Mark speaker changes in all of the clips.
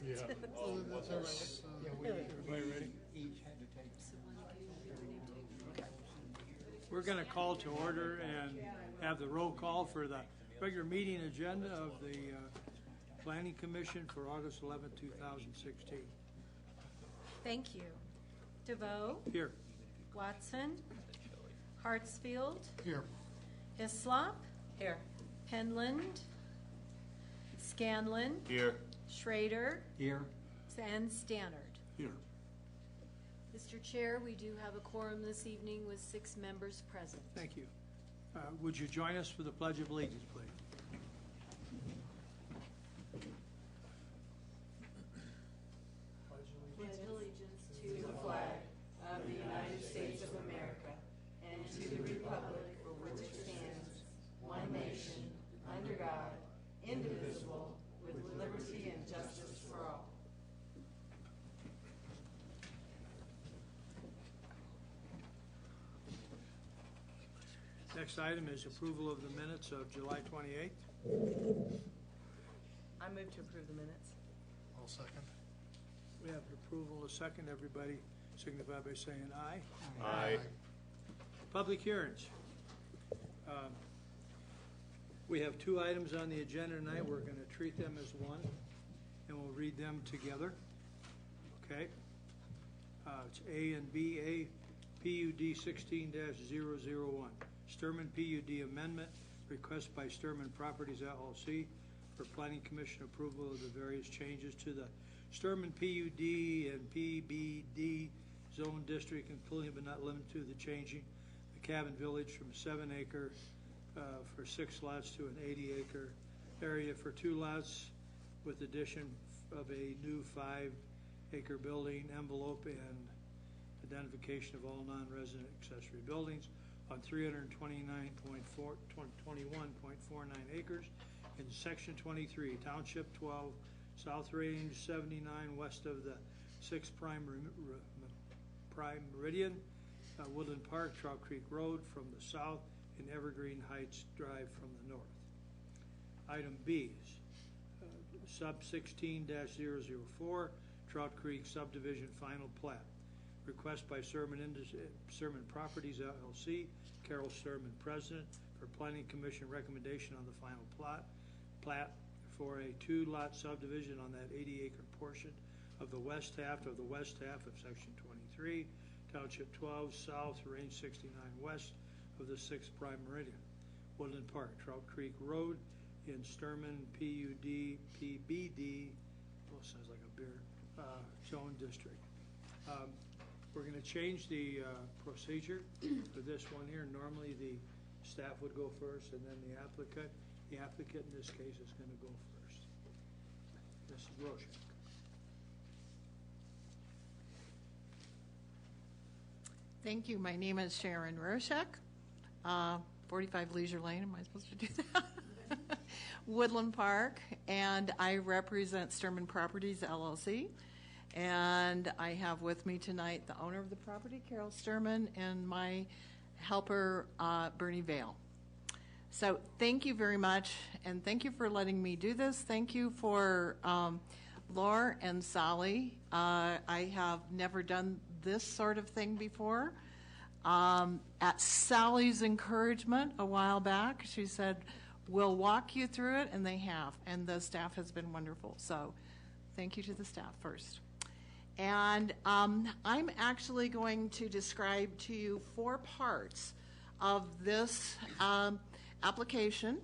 Speaker 1: Yeah.
Speaker 2: That's all right.
Speaker 1: Everybody ready?
Speaker 2: Each had to take.
Speaker 1: We're going to call to order and have the roll call for the regular meeting agenda of the Planning Commission for August 11, 2016.
Speaker 3: Thank you. DeVoe,
Speaker 1: Here.
Speaker 3: Watson, Hartsfield,
Speaker 2: Here.
Speaker 3: Hislop. Here. Penland, Scanlon,
Speaker 4: Here.
Speaker 3: Schrader,
Speaker 2: Here.
Speaker 3: and Stannard.
Speaker 1: Here.
Speaker 3: Mr. Chair, we do have a quorum this evening with 6 members present.
Speaker 1: Thank you. Would you join us for the Pledge of Allegiance, please?
Speaker 5: Pledge allegiance to the flag of the United States of America and to the republic for which it stands, one nation, under God, indivisible, with liberty and justice for all.
Speaker 1: Next item is approval of the minutes of July 28th.
Speaker 5: I move to approve the minutes.
Speaker 2: I'll second.
Speaker 1: We have an approval, a second. Everybody signify by saying aye.
Speaker 4: Aye.
Speaker 1: Public hearings. We have 2 items on the agenda tonight. We're going to treat them as one, and we'll read them together. Okay? It's A and B. A, PUD 16-001. Sturman PUD amendment, request by Sturman Properties LLC for Planning Commission approval of the various changes to the Sturman PUD and PBD zone district, including but not limited to the changing the Cabin Village from 7 acre for 6 lots to an 80 acre area for 2 lots with addition of a new 5 acre building envelope and identification of all non-resident accessory buildings on 329.21.49 acres in Section 23, Township 12, South Range 79, west of the 6th Prime Meridian, Woodland Park, Trout Creek Road from the south, and Evergreen Heights Drive from the north. Item B is sub 16-004, Trout Creek Subdivision Final Plat. Request by Sturman Properties LLC, Carol Sturman, President, for Planning Commission recommendation on the final plat for a 2-lot subdivision on that 80 acre portion of the west half of Section 23, Township 12, South, Range 69 west of the 6th Prime Meridian, Woodland Park, Trout Creek Road in Sturman PUD PBD, sounds like a beer, zone district. We're going to change the procedure for this one here. Normally the staff would go first and then the applicant. The applicant in this case is going to go first. Mrs. Roshak.
Speaker 6: Thank you. My name is Sharon Roshak, 45 Leisure Lane. Am I supposed to do that? Woodland Park, and I represent Sturman Properties LLC. And I have with me tonight the owner of the property, Carol Sturman, and my helper, Bernie Vale. So thank you very much, and thank you for letting me do this. Thank you for Laura and Sally. I have never done this sort of thing before. At Sally's encouragement a while back, she said, we'll walk you through it, and they have, and the staff has been wonderful. So thank you to the staff first. And I'm actually going to describe to you 4 parts of this application.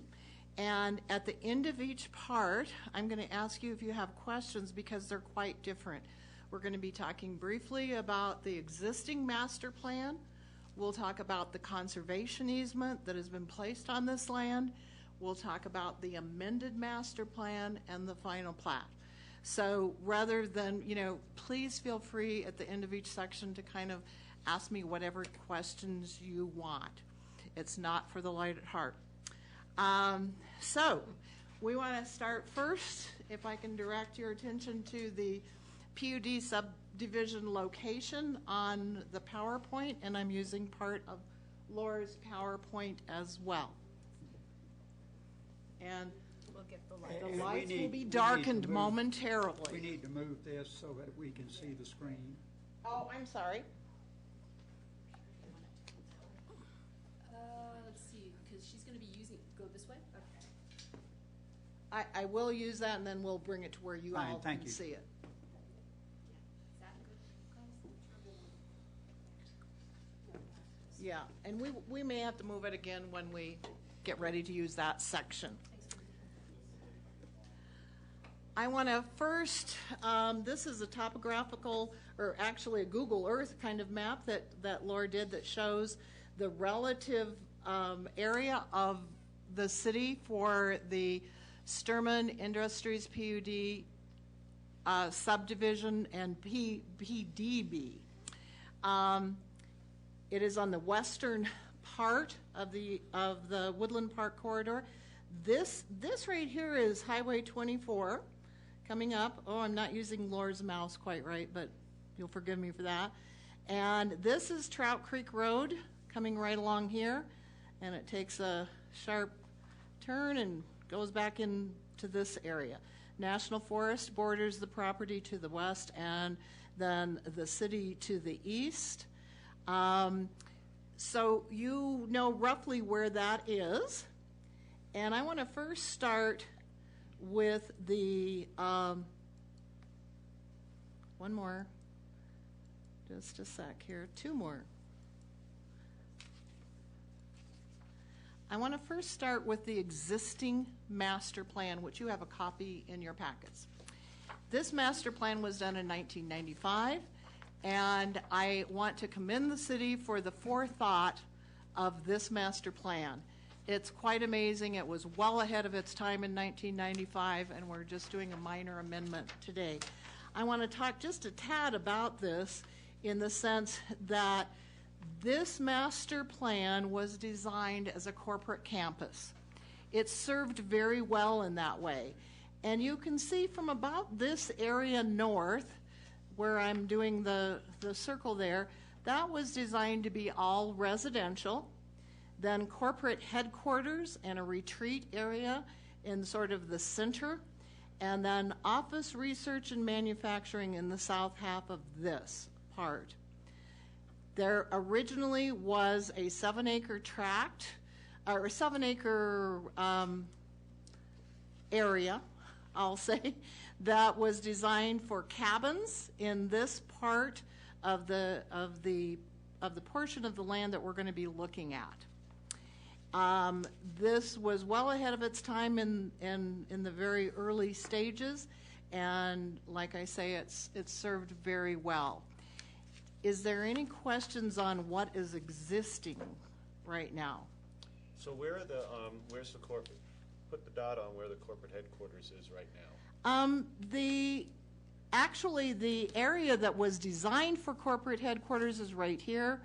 Speaker 6: And at the end of each part, I'm going to ask you if you have questions because they're quite different. We're going to be talking briefly about the existing master plan. We'll talk about the conservation easement that has been placed on this land. We'll talk about the amended master plan and the final plat. So rather than, please feel free at the end of each section to kind of ask me whatever questions you want. It's not for the light at heart. So we want to start first, if I can direct your attention to the PUD subdivision location on the PowerPoint, and I'm using part of Laura's PowerPoint as well. And
Speaker 3: look at the light.
Speaker 6: The
Speaker 4: And we
Speaker 6: lights will
Speaker 4: need-
Speaker 6: be
Speaker 4: we need
Speaker 6: darkened
Speaker 4: to move-
Speaker 6: momentarily.
Speaker 4: We need to move this so that we can see the screen.
Speaker 6: Oh, I'm sorry.
Speaker 3: Let's see, because she's gonna be using, go this way? Okay.
Speaker 6: I will use that, and then we'll bring it to where you
Speaker 4: Fine,
Speaker 6: all
Speaker 4: thank
Speaker 6: can
Speaker 4: you.
Speaker 6: see it.
Speaker 3: Is that good for you guys?
Speaker 6: Yeah, and we may have to move it again when we get ready to use that section. I want to first, this is a topographical, or actually a Google Earth kind of map that Laura did that shows the relative area of the city for the Sturman Industries PUD subdivision and PDB. It is on the western part of the Woodland Park corridor. This right here is Highway 24 coming up. Oh, I'm not using Laura's mouse quite right, but you'll forgive me for that. And this is Trout Creek Road coming right along here, and it takes a sharp turn and goes back into this area. National Forest borders the property to the west, and then the city to the east. So you know roughly where that is. And I want to first start with the, one more, just a sec here, two more. I want to first start with the existing master plan, which you have a copy in your packets. This master plan was done in 1995, and I want to commend the city for the forethought of this master plan. It's quite amazing. It was well ahead of its time in 1995, and we're just doing a minor amendment today. I want to talk just a tad about this in the sense that this master plan was designed as a corporate campus. It served very well in that way. And you can see from about this area north, where I'm doing the circle there, that was designed to be all residential, then corporate headquarters and a retreat area in sort of the center, and then office, research, and manufacturing in the south half of this part. There originally was a 7-acre tract, or a 7-acre area, I'll say, that was designed for cabins in this part of the portion of the land that we're going to be looking at. This was well ahead of its time in the very early stages, and like I say, it's served very well. Is there any questions on what is existing right now?
Speaker 7: So where are the, where's the corporate, put the dot on where the corporate headquarters is right now?
Speaker 6: Actually, the area that was designed for corporate headquarters is right here.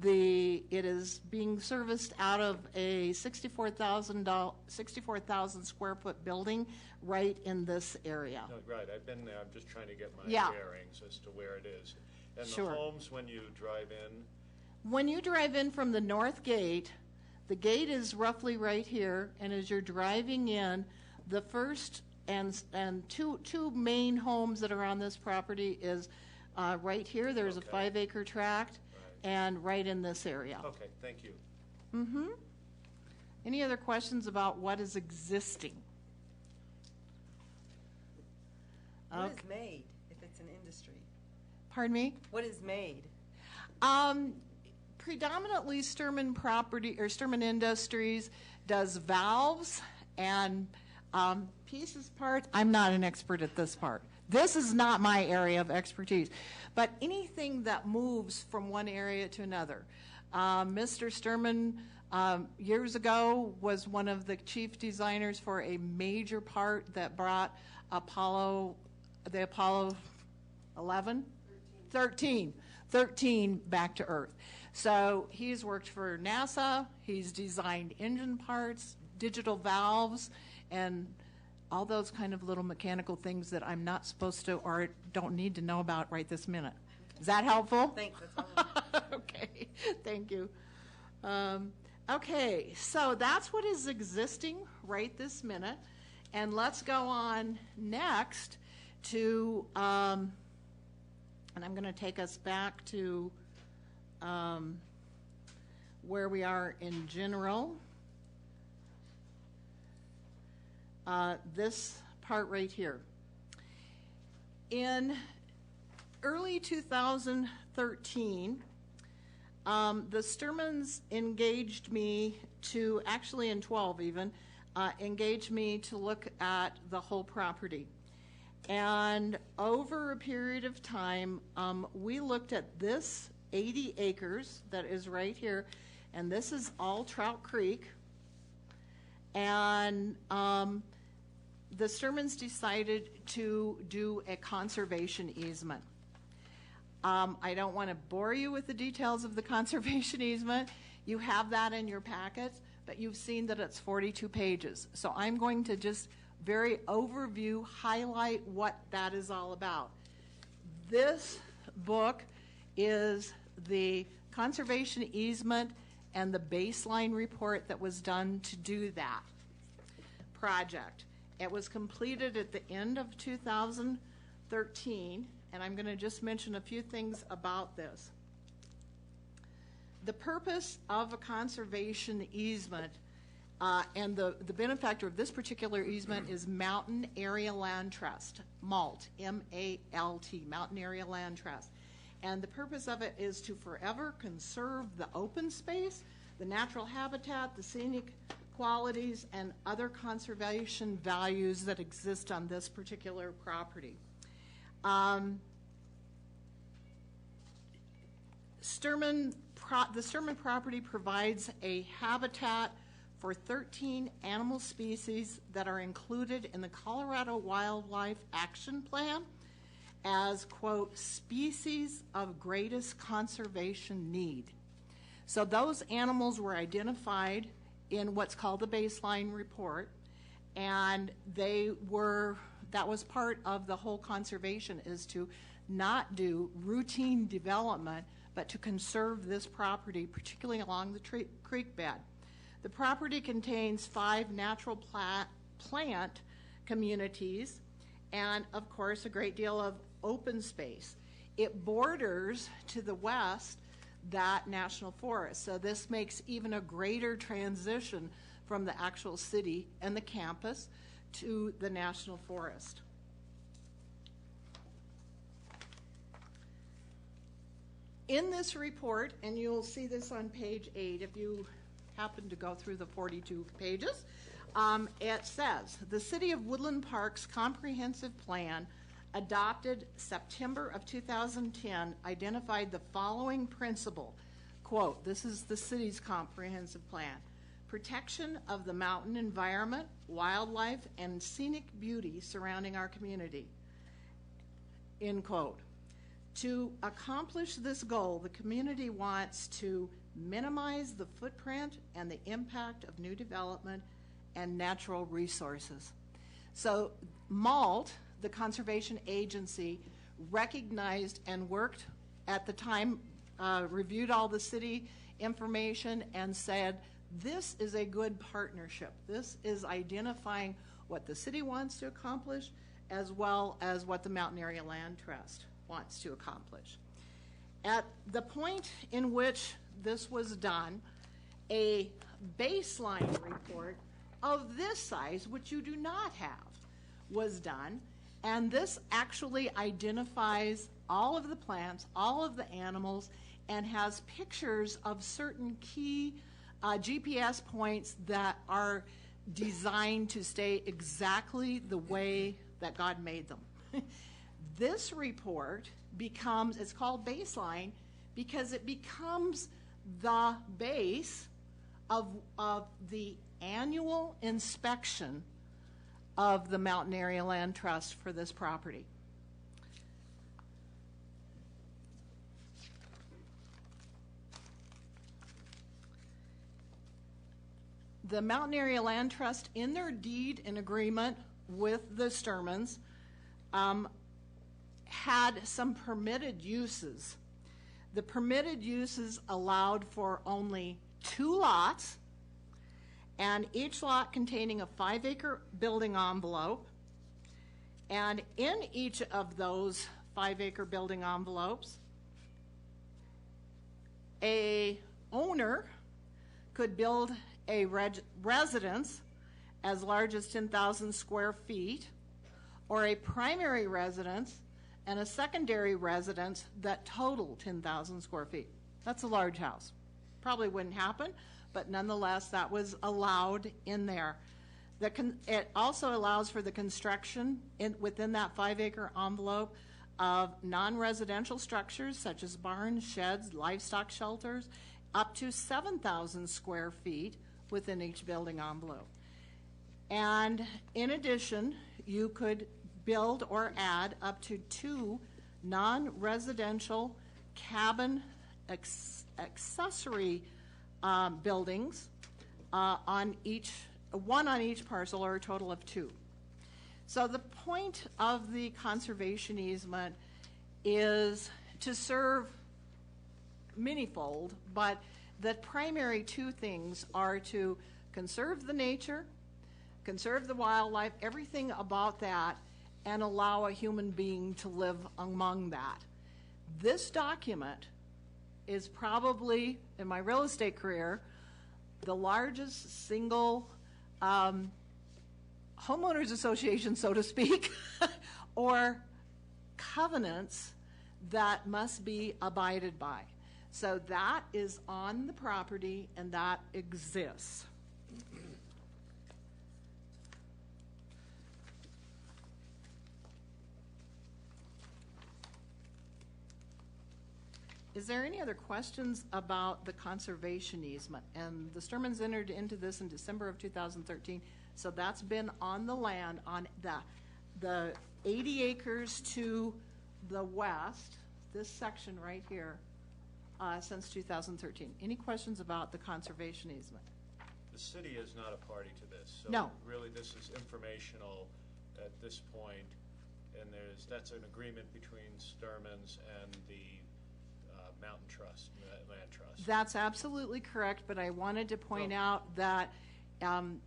Speaker 6: It is being serviced out of a 64,000 square foot building right in this area.
Speaker 7: No, right, I've been there, I'm just trying to get my
Speaker 6: Yeah.
Speaker 7: bearings as to where it is. And
Speaker 6: Sure.
Speaker 7: the homes, when you drive in,
Speaker 6: When you drive in from the north gate, the gate is roughly right here, and as you're driving in, the first and two main homes that are on this property is right here. There's a
Speaker 7: Okay.
Speaker 6: 5-acre tract,
Speaker 7: Right.
Speaker 6: and right in this area.
Speaker 7: okay, thank you.
Speaker 6: Mm-hmm. Any other questions about what is existing?
Speaker 5: What is made if it's an industry?
Speaker 6: Pardon me?
Speaker 5: What is made?
Speaker 6: Predominantly Sturman Property or Sturman Industries does valves and pieces, parts. I'm not an expert at this part. This is not my area of expertise. But anything that moves from one area to another. Mr. Sturman years ago was one of the chief designers for a major part that brought the Apollo 11? 13 back to Earth. So he's worked for NASA, he's designed engine parts, digital valves, and all those kind of little mechanical things that I'm not supposed to or don't need to know about right this minute. Is that helpful?
Speaker 5: Thanks, that's all.
Speaker 6: Okay, thank you. Okay, so that's what is existing right this minute. And let's go on next to, and I'm going to take us back to where we are in general. This part right here. In early 2013, the Sturmans engaged me to, actually in 12 even, engaged me to look at the whole property. And over a period of time, we looked at this 80 acres that is right here, and this is all Trout Creek. And the Sturmans decided to do a conservation easement. I don't want to bore you with the details of the conservation easement. You have that in your packets, but you've seen that it's 42 pages. So I'm going to just very overview, highlight what that is all about. This book is the conservation easement and the baseline report that was done to do that project. It was completed at the end of 2013, and I'm going to just mention a few things about this. The purpose of a conservation easement, and the benefactor of this particular easement is Mountain Area Land Trust, MALT, M-A-L-T, Mountain Area Land Trust. And the purpose of it is to forever conserve the open space, the natural habitat, the scenic qualities, and other conservation values that exist on this particular property. The Sturman property provides a habitat for 13 animal species that are included in the Colorado Wildlife Action Plan as, quote, species of greatest conservation need. So those animals were identified in what's called the baseline report, and that was part of the whole conservation, is to not do routine development, but to conserve this property, particularly along the creek bed. The property contains 5 natural plant communities and, of course, a great deal of open space. It borders to the west that national forest, so this makes even a greater transition from the actual city and the campus to the national forest. In this report, and you'll see this on page 8 if you happen to go through the 42 pages, it says, the City of Woodland Park's comprehensive plan adopted September of 2010 identified the following principle, quote, this is the city's comprehensive plan, protection of the mountain environment, wildlife, and scenic beauty surrounding our community, end quote. To accomplish this goal, the community wants to minimize the footprint and the impact of new development and natural resources. So MALT, the conservation agency, recognized and worked at the time, reviewed all the city information and said, this is a good partnership. This is identifying what the city wants to accomplish as well as what the Mountain Area Land Trust wants to accomplish. At the point in which this was done, a baseline report of this size, which you do not have, was done. And this actually identifies all of the plants, all of the animals, and has pictures of certain key GPS points that are designed to stay exactly the way that God made them. This report becomes, it's called baseline, because it becomes the base of the annual inspection of the Mountain Area Land Trust for this property. The Mountain Area Land Trust, in their deed in agreement with the Sturmans, had some permitted uses. The permitted uses allowed for only 2 lots and each lot containing a 5-acre building envelope. And in each of those 5-acre building envelopes, a owner could build a residence as large as 10,000 square feet, or a primary residence and a secondary residence that total 10,000 square feet. That's a large house. Probably wouldn't happen, but nonetheless, that was allowed in there. It also allows for the construction within that 5-acre envelope of non-residential structures such as barns, sheds, livestock shelters, up to 7,000 square feet within each building envelope. And in addition, you could build or add up to 2 non-residential cabin accessory buildings on one on each parcel, or a total of 2. So the point of the conservation easement is to serve manyfold, but the primary 2 things are to conserve the nature, conserve the wildlife, everything about that, and allow a human being to live among that. This document is probably, in my real estate career, the largest single homeowners association, so to speak, or covenants that must be abided by. So that is on the property, and that exists. Is there any other questions about the conservation easement? And the Sturmans entered into this in December of 2013, so that's been on the land, on the 80 acres to the west, this section right here, since 2013. Any questions about the conservation easement?
Speaker 7: The city is not a party to this. So
Speaker 6: No.
Speaker 7: really, this is informational at this point, and that's an agreement between Sturmans and the Mountain Trust, Land Trust.
Speaker 6: That's absolutely correct, but I wanted to point out that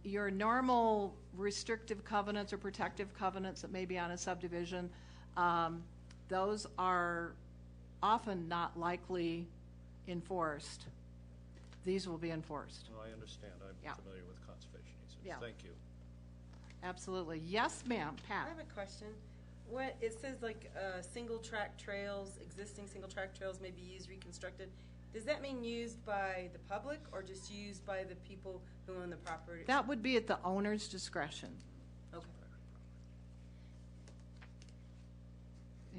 Speaker 6: your normal restrictive covenants or protective covenants that may be on a subdivision, those are often not likely enforced. These will be enforced.
Speaker 7: Well, I understand. I'm familiar with conservation easements.
Speaker 6: Yeah.
Speaker 7: Thank you.
Speaker 6: Absolutely. Yes, ma'am. Pat?
Speaker 5: I have a question. What, it says like single track trails, existing single track trails may be used, reconstructed. Does that mean used by the public or just used by the people who own the property?
Speaker 6: That would be at the owner's discretion.
Speaker 5: Okay.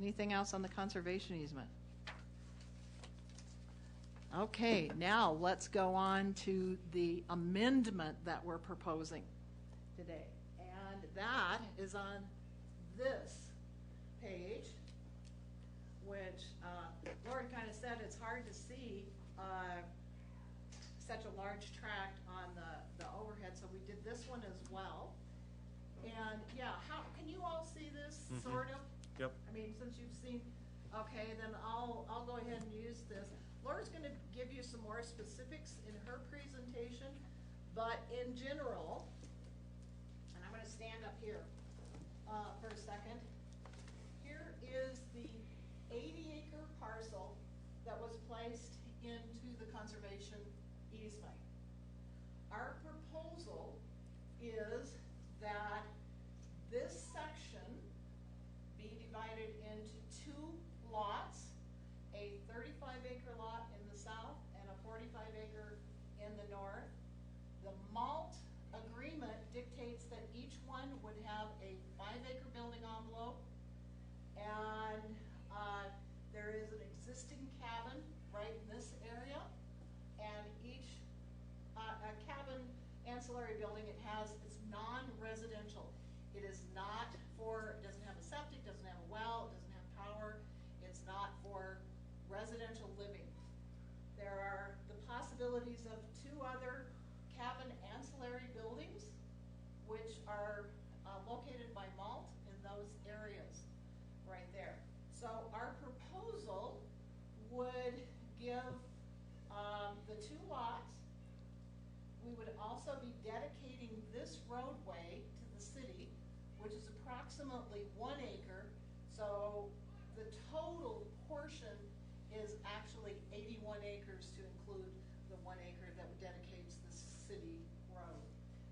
Speaker 6: Anything else on the conservation easement? Okay, now let's go on to the amendment that we're proposing today. And that is on this page, which Lauren kind of said it's hard to see such a large tract on the overhead, so we did this one as well. And yeah, how can you all see this sort of?
Speaker 7: Yep.
Speaker 6: I mean, since you've seen, okay, then I'll go ahead and use this. Laura's going to give you some more specifics in her presentation, but in general, and I'm going to stand up here for a second. Here is the 80-acre parcel that was placed into the conservation easement. Our proposal is that this section be divided into 2 lots, a 35-acre lot in the south and a 45-acre in the north. The MALT agreement dictates that each one would have a 5-acre building envelope, and there is an existing cabin right in this area, and each a cabin ancillary building it's non-residential. It is not for, it doesn't have a septic, doesn't have a well, it doesn't have power. It's not for residential living. There are the possibilities of 2 other cabin ancillary
Speaker 5: approximately 1 acre, so the total portion is actually 81 acres to include the 1 acre that dedicates the city road.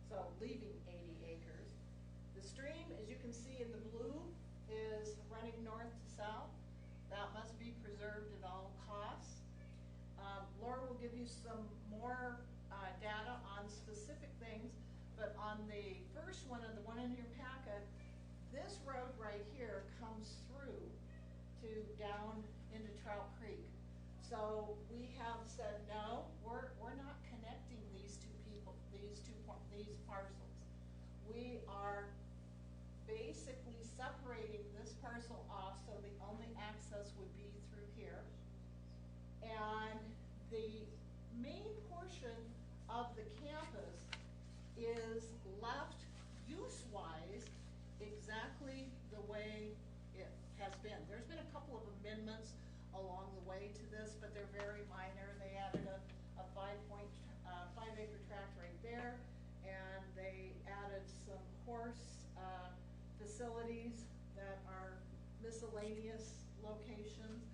Speaker 5: So leaving 80 acres. The stream, as you can see in the blue, is running north to south. That must be preserved at all costs. Laura will give you some more data on specific things, but on the first one, and the one in your packet, this road right here comes through to down into Trout Creek. So we have said, no, we're not connecting these these parcels. We are basically separating this parcel off, so the only access would be through here. And the main portion of the campus is left use-wise exactly the way it has been. There's been a couple of amendments along the way to this, but they're very minor. They added a 5-acre tract right there, and they added some horse facilities that are miscellaneous locations.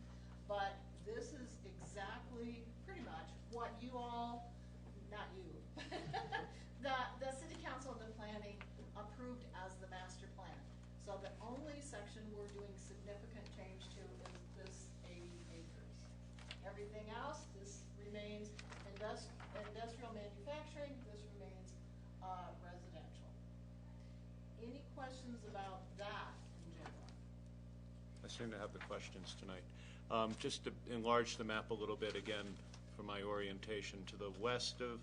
Speaker 5: But this is exactly, pretty much, what you all, not you, the city council and the planning approved as the master plan. So the only section we're doing significant change to is this 80 acres. Everything else, this remains industrial manufacturing, this remains residential. Any questions about that in general?
Speaker 7: I seem to have the questions tonight. Just to enlarge the map a little bit again for my orientation, to the west of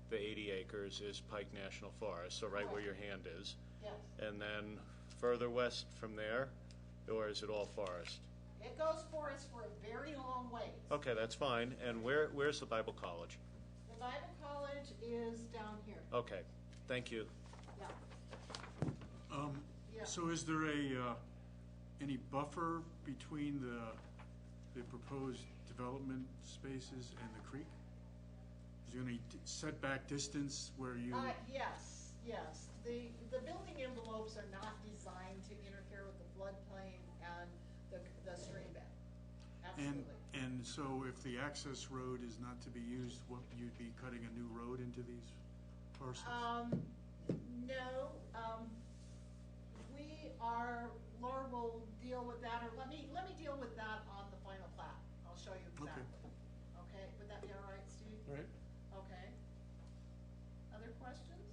Speaker 7: the 80 acres is Pike National Forest, so right where your hand is.
Speaker 5: Yes.
Speaker 7: And then further west from there, or is it all forest?
Speaker 5: It goes forest for a very long ways.
Speaker 7: Okay, that's fine. And where's the Bible College?
Speaker 5: The Bible College is down here.
Speaker 7: Okay, thank you.
Speaker 5: Yeah. Yeah.
Speaker 8: So is there any buffer between the proposed development spaces and the creek? Is there any setback distance where you?
Speaker 5: Yes. The building envelopes are not designed to interfere with the floodplain and the stream bed. Absolutely.
Speaker 8: And so if the access road is not to be used, what, you'd be cutting a new road into these parcels?
Speaker 5: No. Laura will deal with that, or let me deal with that on the final plat. I'll show you exactly. Okay, would that be all right, Steve?
Speaker 8: All right.
Speaker 5: Okay. Other questions?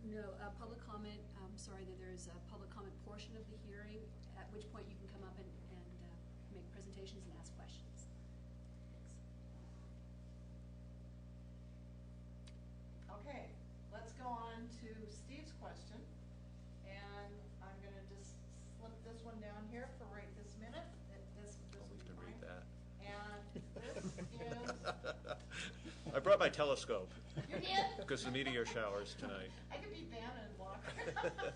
Speaker 3: No, public comment, sorry that there is a public comment portion of the hearing, at which point you can come up and make presentations and ask questions.
Speaker 5: Okay, let's go on to Steve's question. And I'm gonna just slip this one down here for right this minute. This
Speaker 7: Oh, we
Speaker 5: will be
Speaker 7: can read
Speaker 5: fine.
Speaker 7: that.
Speaker 5: And this is,
Speaker 7: I brought my telescope
Speaker 5: you did?
Speaker 7: because the meteor showers tonight.
Speaker 5: I could be Vanna and Walker.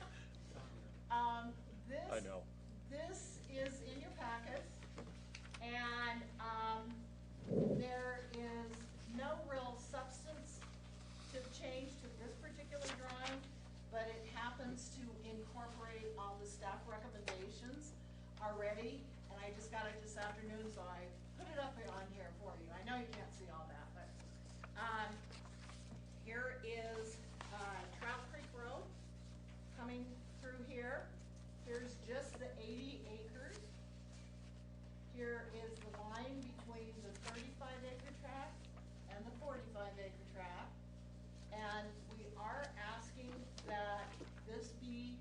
Speaker 7: I know.
Speaker 5: This is in your packet, and there is no real substance to change to this particular drawing, but it happens to incorporate all the staff recommendations already, and I just got it this afternoon, so I put it up on here for you. I know you can't see all that, but here is Trout Creek Road coming through here. Here's just the 80 acres. Here is the line between the 35-acre tract and the 45-acre tract. And we are asking that this be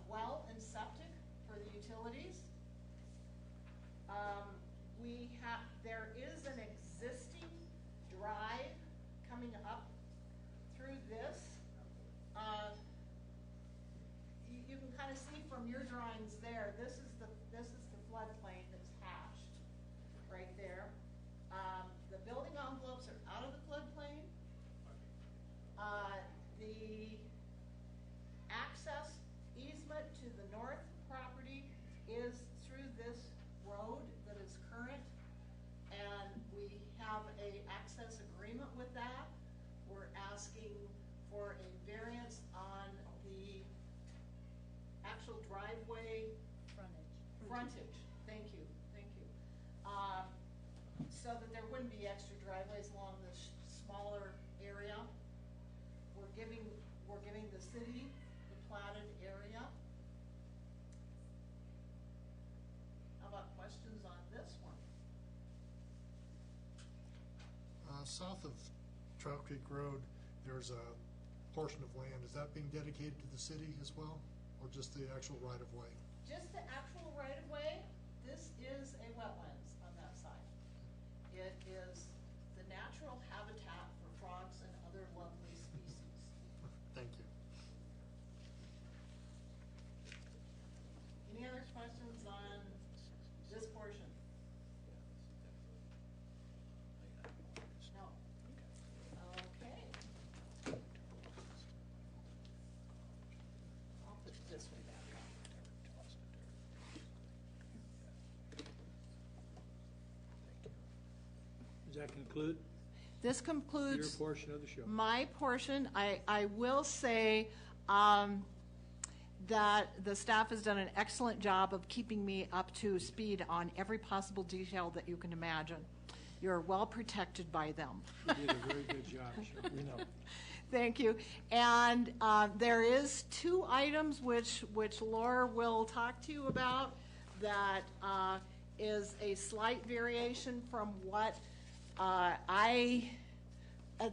Speaker 5: well and septic for the utilities. There is an existing drive coming up through this. You can kind of see from your drawings there, this is the floodplain that's hashed right there. The building envelopes are out of the floodplain. The access easement to the north property is through this road that is current, and we have a access agreement with that. We're asking for a
Speaker 6: driveway frontage, thank you. So that there wouldn't be extra driveways along this smaller area. We're giving the city the platted area. How about questions on this one?
Speaker 2: South of Trout Creek Road, there's a portion of land. Is that being dedicated to the city as well, or just the actual right-of-way?
Speaker 6: Just the actual right-of-way, this is a wetlands on that side. It is the natural habitat for frogs and other lovely species.
Speaker 2: Thank you.
Speaker 6: Any other questions on this portion? No. Okay. I'll put this one back on.
Speaker 1: Does that conclude
Speaker 6: This
Speaker 1: your
Speaker 6: concludes
Speaker 1: portion of the show?
Speaker 6: my portion. I will say that the staff has done an excellent job of keeping me up to speed on every possible detail that you can imagine. You're well protected by them.
Speaker 1: You did a very good job, Cheryl. We know.
Speaker 6: Thank you. And there is 2 items which Laura will talk to you about that is a slight variation from what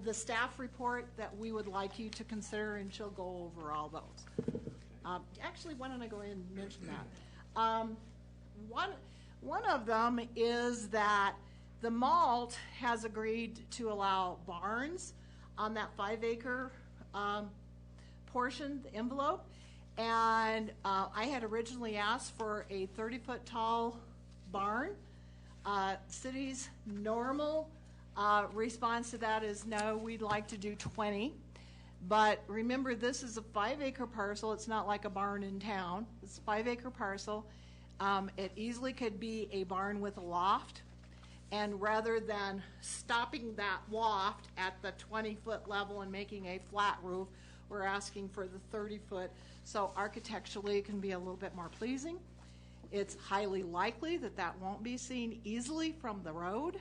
Speaker 6: the staff report that we would like you to consider, and she'll go over all those. Actually, why don't I go ahead and mention that? One of them is that the malt has agreed to allow barns on that 5-acre portion, the envelope. And I had originally asked for a 30-foot tall barn. City's normal response to that is no, we'd like to do 20. But remember, this is a 5-acre parcel. It's not like a barn in town. It's a 5-acre parcel. It easily could be a barn with a loft. And rather than stopping that loft at the 20-foot level and making a flat roof, we're asking for the 30-foot. So architecturally, it can be a little bit more pleasing. It's highly likely that that won't be seen easily from the road.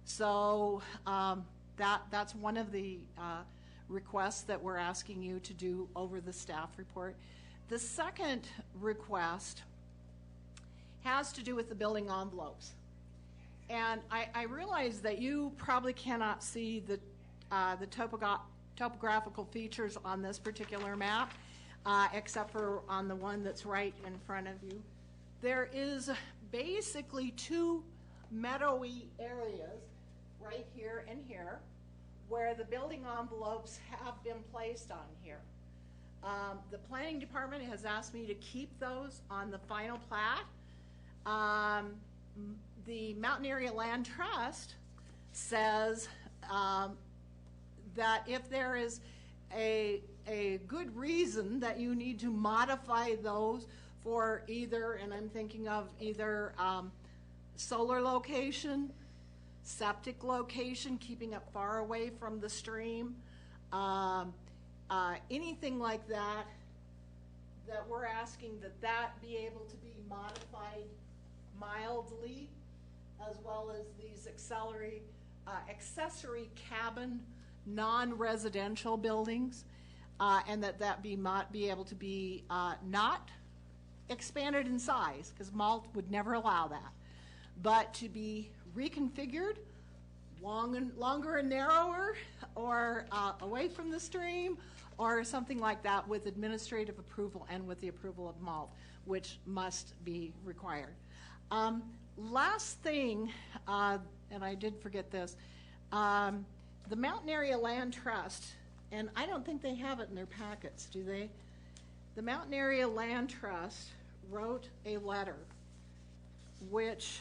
Speaker 6: So that's one of the requests that we're asking you to do over the staff report. The second request has to do with the building envelopes. And I realize that you probably cannot see the topographical features on this particular map, except for on the one that's right in front of you. There is basically 2 meadowy areas, right here and here, where the building envelopes have been placed on here. The planning department has asked me to keep those on the final plat. The Mountain Area Land Trust says that if there is a good reason that you need to modify those for either, and I'm thinking of either solar location, septic location, keeping it far away from the stream, anything like that, that we're asking that be able to be modified mildly, as well as these accessory cabin non-residential buildings, and that be able to be not expanded in size, because malt would never allow that, but to be reconfigured longer and narrower, or away from the stream, or something like that, with administrative approval and with the approval of malt, which must be required. Last thing, and I did forget this, the Mountain Area Land Trust, and I don't think they have it in their packets, do they? The Mountain Area Land Trust wrote a letter which,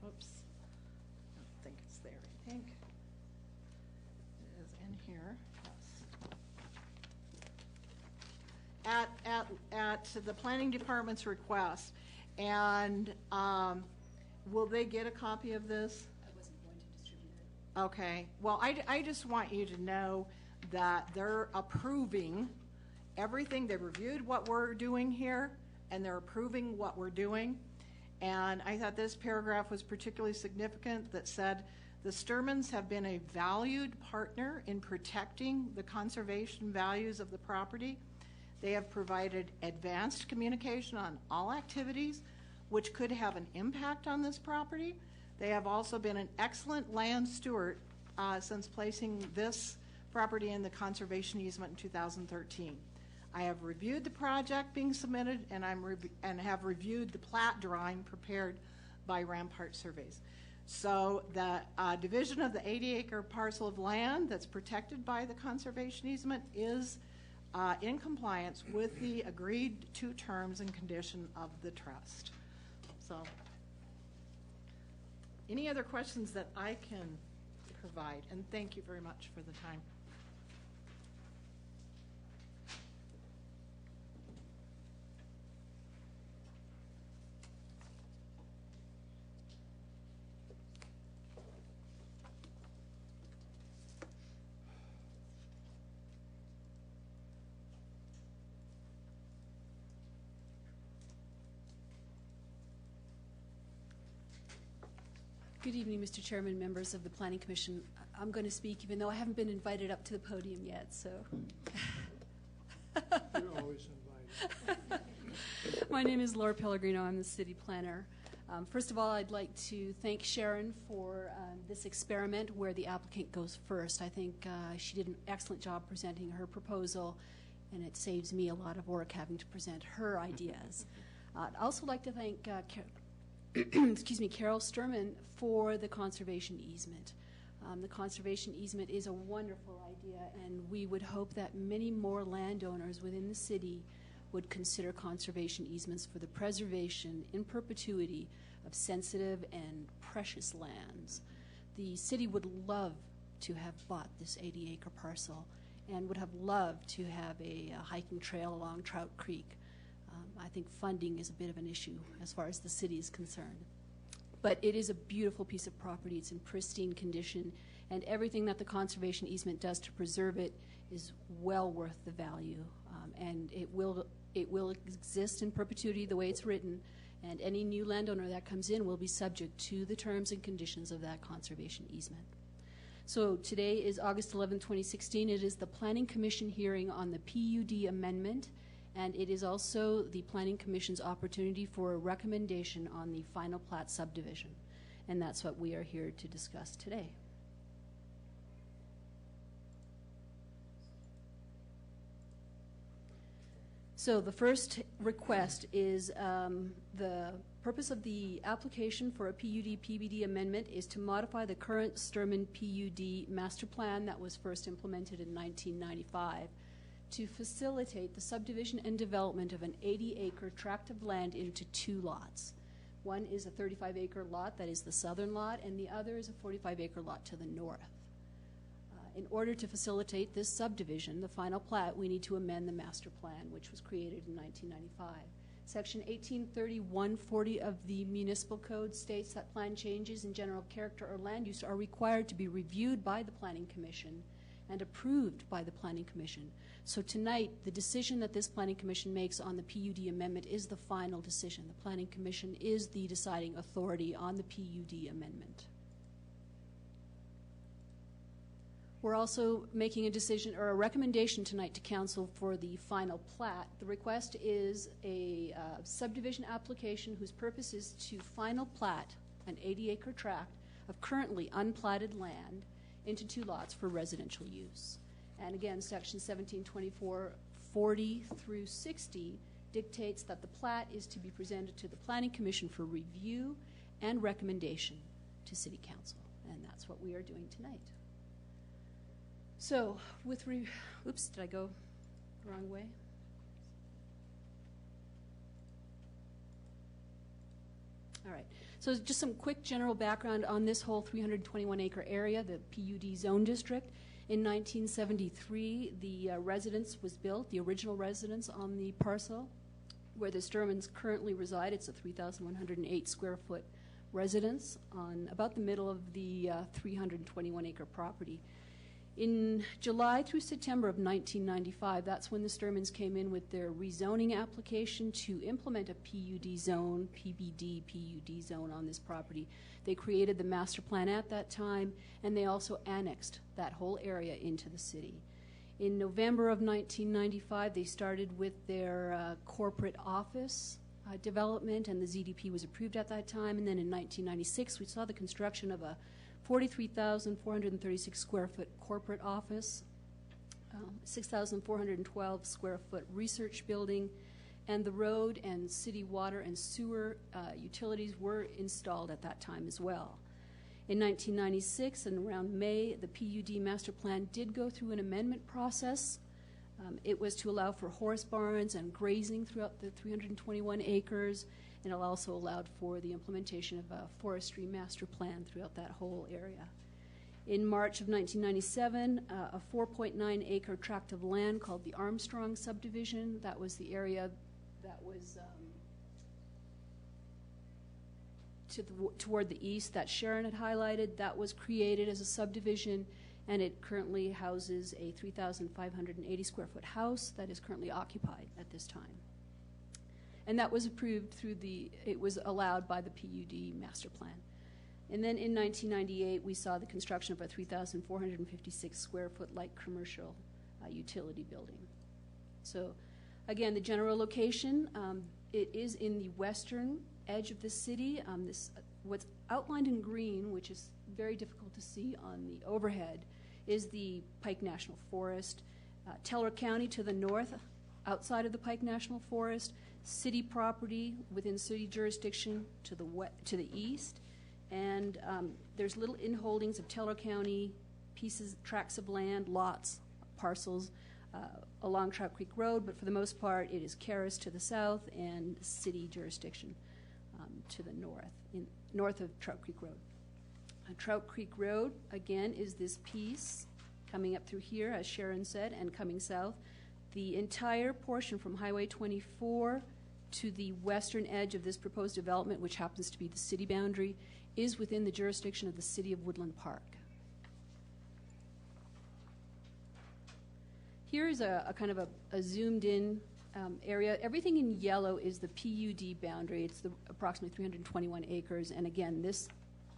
Speaker 6: oops, I don't think it's there. I think it is in here. Yes. At the planning department's request, and will they get a copy of this?
Speaker 3: I wasn't going to distribute it.
Speaker 6: Okay, well, I just want you to know that they're approving everything. They reviewed what we're doing here, and they're approving what we're doing. And I thought this paragraph was particularly significant that said, the Sturmans have been a valued partner in protecting the conservation values of the property. They have provided advanced communication on all activities which could have an impact on this property. They have also been an excellent land steward since placing this property in the conservation easement in 2013. I have reviewed the project being submitted, and have reviewed the plat drawing prepared by Rampart Surveys. So the division of the 80-acre parcel of land that's protected by the conservation easement is in compliance with the agreed to terms and condition of the trust. So, any other questions that I can provide? And thank you very much for the time.
Speaker 3: Good evening, Mr. Chairman, members of the Planning Commission. I'm going to speak even though I haven't been invited up to the podium yet, so.
Speaker 1: You're always invited.
Speaker 3: My name is Laura Pellegrino. I'm the city planner. First of all, I'd like to thank Sharon for this experiment where the applicant goes first. I think she did an excellent job presenting her proposal, and it saves me a lot of work having to present her ideas. I'd also like to thank Carol Sturman for the conservation easement. The conservation easement is a wonderful idea, and we would hope that many more landowners within the city would consider conservation easements for the preservation in perpetuity of sensitive and precious lands. The city would love to have bought this 80-acre parcel and would have loved to have a hiking trail along Trout Creek. I think funding is a bit of an issue as far as the city is concerned. But it is a beautiful piece of property. It's in pristine condition, and everything that the conservation easement does to preserve it is well worth the value. And it will exist in perpetuity the way it's written, and any new landowner that comes in will be subject to the terms and conditions of that conservation easement. So today is August 11, 2016. It is the Planning Commission hearing on the PUD amendment, and it is also the Planning Commission's opportunity for a recommendation on the final plat subdivision. And that's what we are here to discuss today. So the first request is the purpose of the application for a PUD-PBD amendment is to modify the current Sturman PUD master plan that was first implemented in 1995 to facilitate the subdivision and development of an 80-acre tract of land into two lots. One is a 35-acre lot, that is the southern lot, and the other is a 45-acre lot to the north. In order to facilitate this subdivision, the final plat, we need to amend the master plan, which was created in 1995. Section 1830-140 of the Municipal Code states that plan changes in general character or land use are required to be reviewed by the Planning Commission and approved by the Planning Commission. So tonight, the decision that this Planning Commission makes on the PUD amendment is the final decision. The Planning Commission is the deciding authority on the PUD amendment. We're also making a decision or a recommendation tonight to Council for the final plat. The request is a subdivision application whose purpose is to final plat an 80-acre tract of currently unplatted land into two lots for residential use. And again, section 1724-40 through 60 dictates that the plat is to be presented to the Planning Commission for review and recommendation to City Council. And that's what we are doing tonight. So, oops, did I go the wrong way? All right, so just some quick general background on this whole 321-acre area, the PUD zone district. In 1973, the residence was built, the original residence on the parcel where the Sturmans currently reside. It's a 3,108 square foot residence on about the middle of the 321-acre property. In July through September of 1995, that's when the Sturmans came in with their rezoning application to implement a PUD zone, PBD PUD zone on this property. They created the master plan at that time, and they also annexed that whole area into the city. In November of 1995, they started with their corporate office development, and the ZDP was approved at that time. And then in 1996, we saw the construction of a 43,436 square foot corporate office, 6,412 square foot research building, and the road and city water and sewer utilities were installed at that time as well. In 1996 and around May, the PUD master plan did go through an amendment process. It was to allow for horse barns and grazing throughout the 321 acres, and it also allowed for the implementation of a forestry master plan throughout that whole area. In March of 1997, a 4.9 acre tract of land called the Armstrong subdivision, that was the area that was toward the east that Sharon had highlighted, that was created as a subdivision, and it currently houses a 3,580 square foot house that is currently occupied at this time. And that was approved through it was allowed by the PUD master plan. And then in 1998, we saw the construction of a 3,456 square foot light commercial utility building. So again, the general location, it is in the western edge of the city. What's outlined in green, which is very difficult to see on the overhead, is the Pike National Forest. Teller County to the north, outside of the Pike National Forest, city property within city jurisdiction to the east, and there's little inholdings of Teller County pieces, tracts of land, lots, parcels along Trout Creek Road, but for the most part it is Caras to the south and city jurisdiction to the north of Trout Creek Road. Trout Creek Road, again, is this piece coming up through here, as Sharon said, and coming south. The entire portion from Highway 24 to the western edge of this proposed development, which happens to be the city boundary, is within the jurisdiction of the City of Woodland Park. Here is a kind of a zoomed in area. Everything in yellow is the PUD boundary. It's the approximately 321 acres, and again, this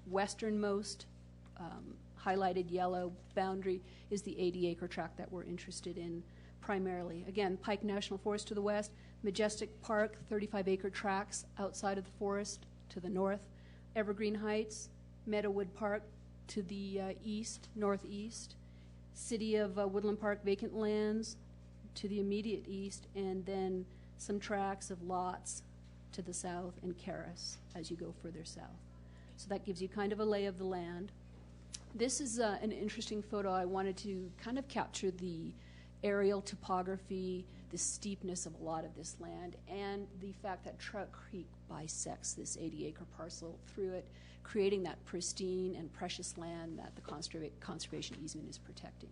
Speaker 3: westernmost highlighted yellow boundary is the 80-acre tract that we're interested in primarily. Again, Pike National Forest to the west, Majestic Park, 35-acre tracts outside of the forest to the north, Evergreen Heights, Meadowood Park to the northeast, City of Woodland Park vacant lands to the immediate east, and then some tracts of lots to the south and Caras as you go further south. So that gives you kind of a lay of the land. This is an interesting photo. I wanted to kind of capture the aerial topography, the steepness of a lot of this land, and the fact that Trout Creek bisects this 80-acre parcel through it, creating that pristine and precious land that the conservation easement is protecting.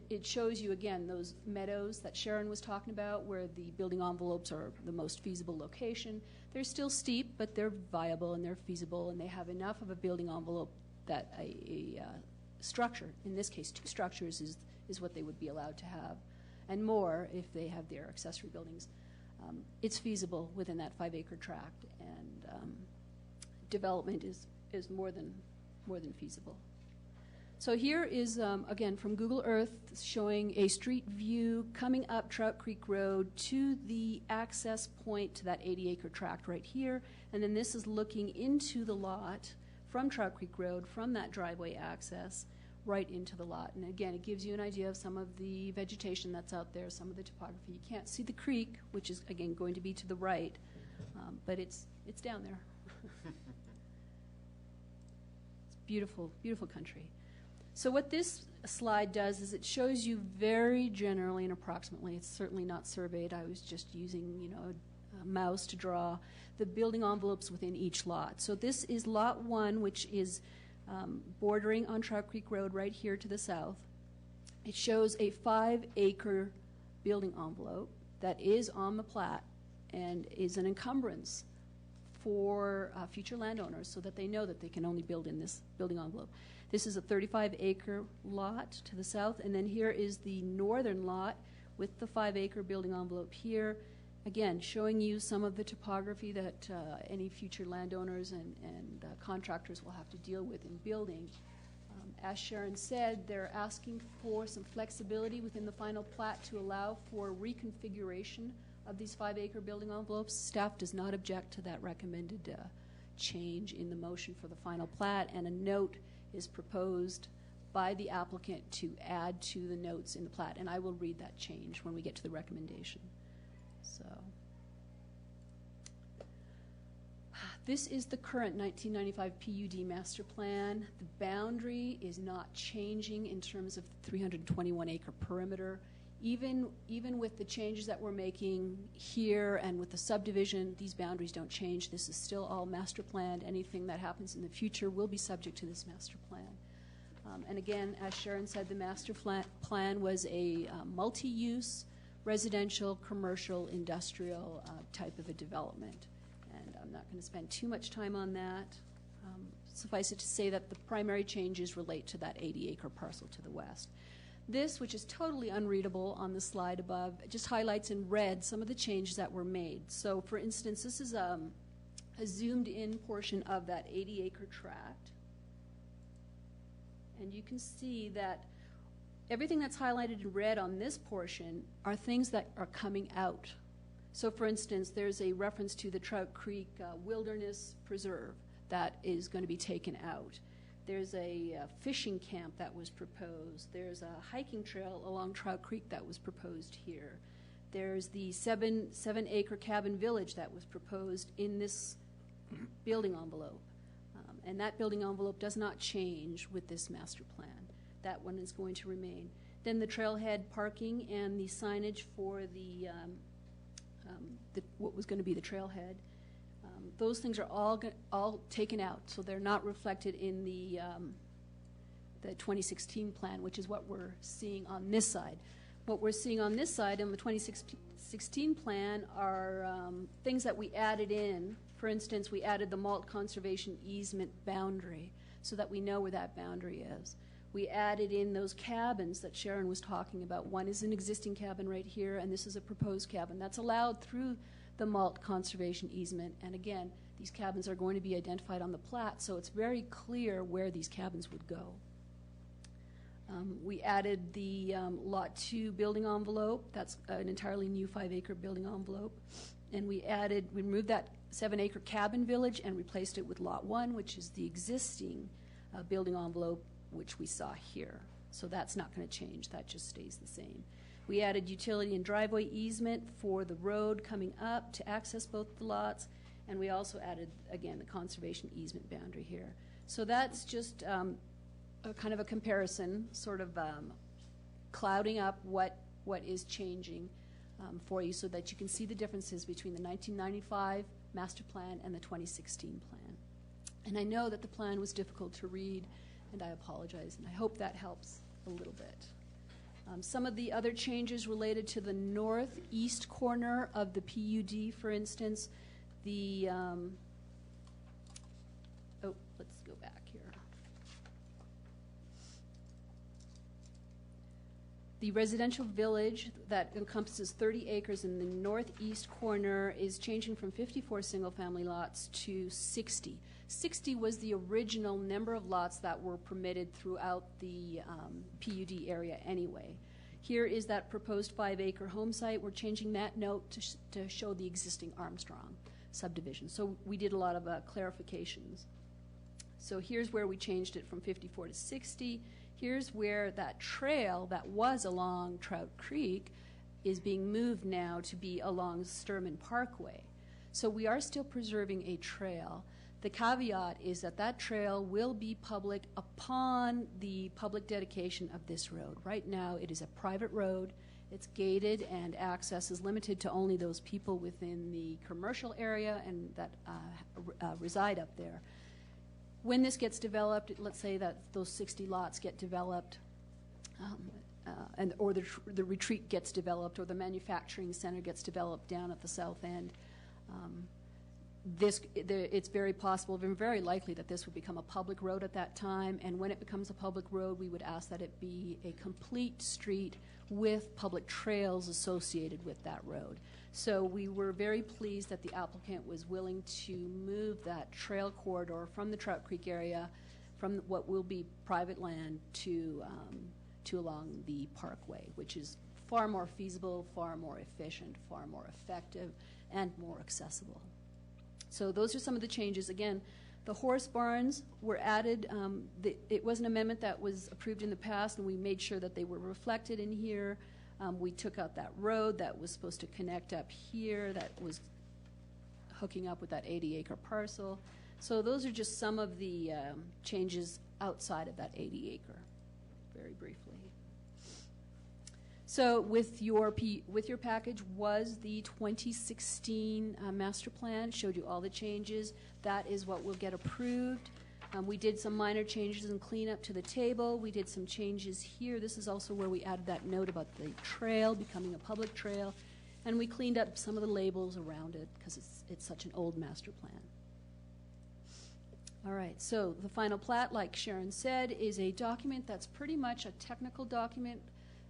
Speaker 3: It shows you, again, those meadows that Sharon was talking about, where the building envelopes are the most feasible location. They're still steep, but they're viable and they're feasible, and they have enough of a building envelope that a structure, in this case 2 structures, is what they would be allowed to have, and more if they have their accessory buildings. It's feasible within that 5-acre tract, and development is more than feasible. So here is, again, from Google Earth, showing a street view coming up Trout Creek Road to the access point to that 80-acre tract right here. And then this is looking into the lot from Trout Creek Road, from that driveway access, right into the lot. And again, it gives you an idea of some of the vegetation that's out there, some of the topography. You can't see the creek, which is, again, going to be to the right, but it's down there. It's beautiful, beautiful country. So what this slide does is it shows you very generally and approximately, it's certainly not surveyed, I was just using a mouse to draw the building envelopes within each lot. So this is lot 1, which is bordering on Trout Creek Road right here to the south. It shows a 5-acre building envelope that is on the plat and is an encumbrance for future landowners so that they know that they can only build in this building envelope. This is a 35-acre lot to the south, and then here is the northern lot with the 5-acre building envelope here. Again, showing you some of the topography that any future landowners and contractors will have to deal with in building. As Sharon said, they're asking for some flexibility within the final plat to allow for reconfiguration of these 5-acre building envelopes. Staff does not object to that recommended change in the motion for the final plat, and a note is proposed by the applicant to add to the notes in the plat, and I will read that change when we get to the recommendation. So, this is the current 1995 PUD master plan. The boundary is not changing in terms of the 321-acre perimeter. Even with the changes that we're making here and with the subdivision, these boundaries don't change. This is still all master planned. Anything that happens in the future will be subject to this master plan. And again, as Sharon said, the master plan was a multi-use, residential, commercial, industrial type of a development. And I'm not going to spend too much time on that. Suffice it to say that the primary changes relate to that 80-acre parcel to the west. This, which is totally unreadable on the slide above, just highlights in red some of the changes that were made. So, for instance, this is a zoomed-in portion of that 80-acre tract. And you can see that everything that's highlighted in red on this portion are things that are coming out. So, for instance, there's a reference to the Trout Creek Wilderness Preserve that is going to be taken out. There's a fishing camp that was proposed. There's a hiking trail along Trout Creek that was proposed here. There's the seven-acre cabin village that was proposed in this building envelope. And that building envelope does not change with this master plan. That one is going to remain. Then the trailhead parking and the signage for the what was going to be the trailhead. Those things are all taken out, so they're not reflected in the 2016 plan, which is what we're seeing on this side. What we're seeing on this side in the 2016 plan are things that we added in. For instance, we added the malt conservation easement boundary so that we know where that boundary is. We added in those cabins that Sharon was talking about. One is an existing cabin right here, and this is a proposed cabin. That's allowed through the malt conservation easement. And again, these cabins are going to be identified on the plat, so it's very clear where these cabins would go. We added the Lot 2 building envelope. That's an entirely new 5-acre building envelope. And we removed that 7-acre cabin village and replaced it with Lot 1, which is the existing building envelope, which we saw here. So that's not going to change. That just stays the same. We added utility and driveway easement for the road coming up to access both the lots. And we also added, again, the conservation easement boundary here. So that's just a kind of a comparison, sort of clouding up what is changing for you so that you can see the differences between the 1995 master plan and the 2016 plan. And I know that the plan was difficult to read, and I apologize, and I hope that helps a little bit. Some of the other changes related to the northeast corner of the PUD, for instance, the, let's go back here. The residential village that encompasses 30 acres in the northeast corner is changing from 54 single-family lots to 60. 60 was the original number of lots that were permitted throughout the PUD area anyway. Here is that proposed 5-acre home site. We're changing that note to show the existing Armstrong subdivision. So we did a lot of clarifications. So here's where we changed it from 54 to 60. Here's where that trail that was along Trout Creek is being moved now to be along Sturman Parkway. So we are still preserving a trail. The caveat is that that trail will be public upon the public dedication of this road. Right now, it is a private road. It's gated, and access is limited to only those people within the commercial area and that reside up there. When this gets developed, let's say that those 60 lots get developed, or the retreat gets developed, or the manufacturing center gets developed down at the south end, it's very possible, and very likely that this would become a public road at that time, and when it becomes a public road, we would ask that it be a complete street with public trails associated with that road. So we were very pleased that the applicant was willing to move that trail corridor from the Trout Creek area, from what will be private land, to along the parkway, which is far more feasible, far more efficient, far more effective, and more accessible. So those are some of the changes. Again, the horse barns were added. It was an amendment that was approved in the past, and we made sure that they were reflected in here. We took out that road that was supposed to connect up here, that was hooking up with that 80-acre parcel. So those are just some of the changes outside of that 80-acre, very briefly. So with your package was the 2016 master plan. Showed you all the changes. That is what will get approved. We did some minor changes and cleanup to the table. We did some changes here. This is also where we added that note about the trail becoming a public trail, and we cleaned up some of the labels around it because it's such an old master plan. All right, so the final plat, like Sharon said, is a document that's pretty much a technical document.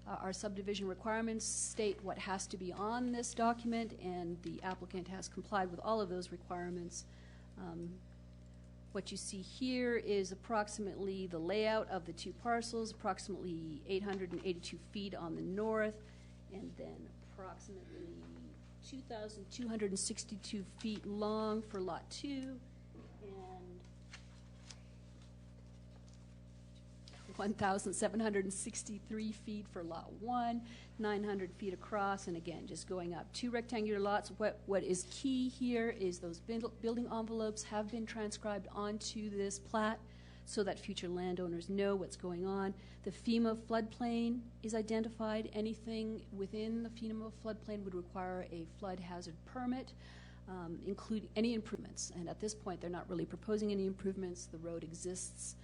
Speaker 3: Our subdivision requirements state what has to be on this document, and the applicant has complied with all of those requirements. What you see here is approximately the layout of the two parcels, approximately 882 feet on the north, and then approximately 2,262 feet long for Lot 2, and 1,763 feet for Lot 1, 900 feet across, and again, just going up. Two rectangular lots. What is key here is those building envelopes have been transcribed onto this plat so that future landowners know what's going on. The FEMA floodplain is identified. Anything within the FEMA floodplain would require a flood hazard permit, including any improvements. And at this point, they're not really proposing any improvements. The road exists.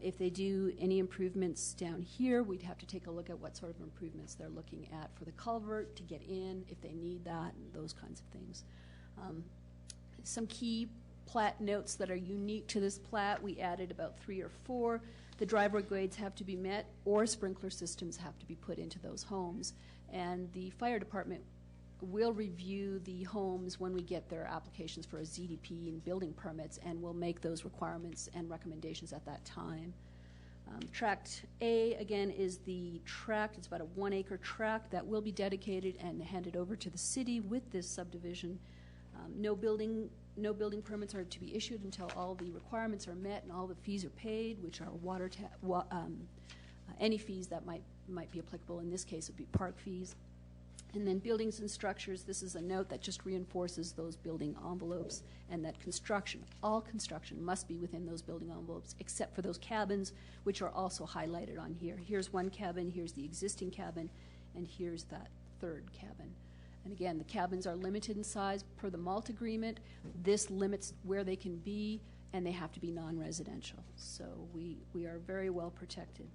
Speaker 3: If they do any improvements down here, we'd have to take a look at what sort of improvements they're looking at for the culvert to get in, if they need that, and those kinds of things. Some key plat notes that are unique to this plat, we added about 3 or 4. The driveway grades have to be met, or sprinkler systems have to be put into those homes. And the fire department will review the homes when we get their applications for a ZDP and building permits, and we'll make those requirements and recommendations at that time. Tract A, again, is the tract. It's about a 1-acre tract that will be dedicated and handed over to the city with this subdivision. No building permits are to be issued until all the requirements are met and all the fees are paid, which are any fees that might be applicable. In this case, it would be park fees. And then buildings and structures, this is a note that just reinforces those building envelopes, and that all construction must be within those building envelopes, except for those cabins, which are also highlighted on here. Here's one cabin, here's the existing cabin, and here's that third cabin. And again, the cabins are limited in size per the MALT agreement. This limits where they can be, and they have to be non-residential. So we are very well protected.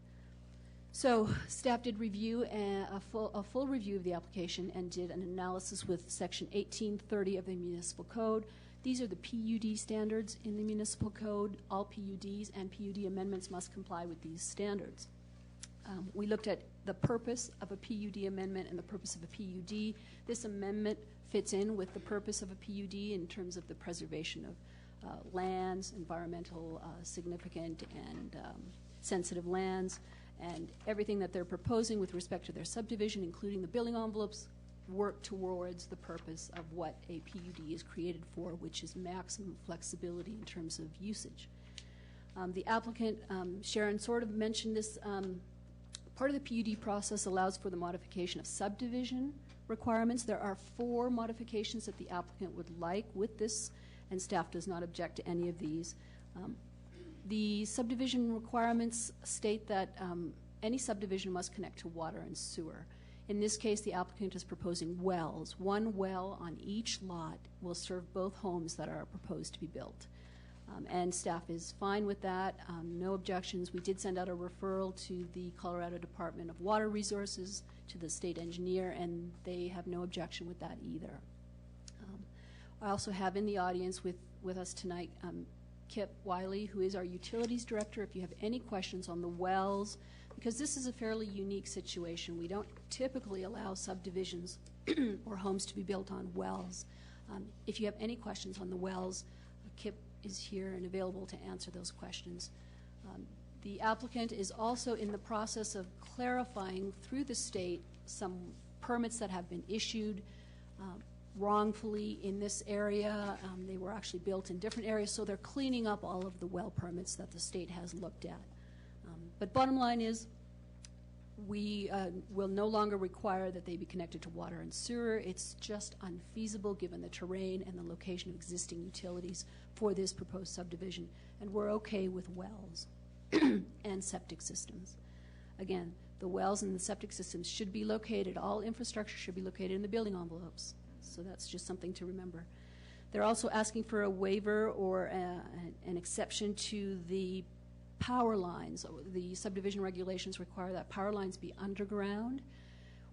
Speaker 3: So staff did review a full review of the application and did an analysis with Section 1830 of the Municipal Code. These are the PUD standards in the Municipal Code. All PUDs and PUD amendments must comply with these standards. We looked at the purpose of a PUD amendment and the purpose of a PUD. This amendment fits in with the purpose of a PUD in terms of the preservation of lands, environmental significant and sensitive lands. And everything that they're proposing with respect to their subdivision, including the building envelopes, work towards the purpose of what a PUD is created for, which is maximum flexibility in terms of usage. The applicant, Sharon, sort of mentioned this. Part of the PUD process allows for the modification of subdivision requirements. There are 4 modifications that the applicant would like with this, and staff does not object to any of these. The subdivision requirements state that any subdivision must connect to water and sewer. In this case, the applicant is proposing wells. 1 well on each lot will serve both homes that are proposed to be built. And staff is fine with that, no objections. We did send out a referral to the Colorado Department of Water Resources, to the state engineer, and they have no objection with that either. I also have in the audience with us tonight Kip Wiley, who is our Utilities Director. If you have any questions on the wells, because this is a fairly unique situation. We don't typically allow subdivisions or homes to be built on wells. If you have any questions on the wells, Kip is here and available to answer those questions. The applicant is also in the process of clarifying through the state some permits that have been issued wrongfully in this area. They were actually built in different areas, so they're cleaning up all of the well permits that the state has looked at. But bottom line is, we will no longer require that they be connected to water and sewer. It's just unfeasible given the terrain and the location of existing utilities for this proposed subdivision. And we're okay with wells and septic systems. Again, the wells and the septic systems should be located, all infrastructure should be located in the building envelopes. So that's just something to remember. They're also asking for a waiver or an exception to the power lines. The subdivision regulations require that power lines be underground.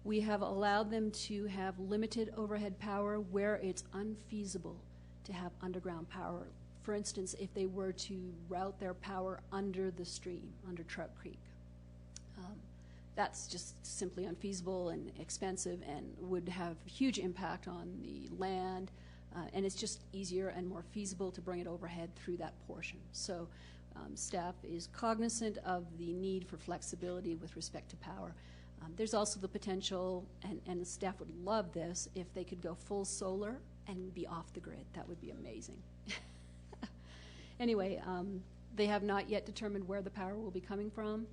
Speaker 3: We have allowed them to have limited overhead power where it's unfeasible to have underground power. For instance, if they were to route their power under the stream, under Trout Creek. That's just simply unfeasible and expensive and would have huge impact on the land, and it's just easier and more feasible to bring it overhead through that portion. So staff is cognizant of the need for flexibility with respect to power. There's also the potential, and the staff would love this, if they could go full solar and be off the grid. That would be amazing. Anyway, they have not yet determined where the power will be coming from,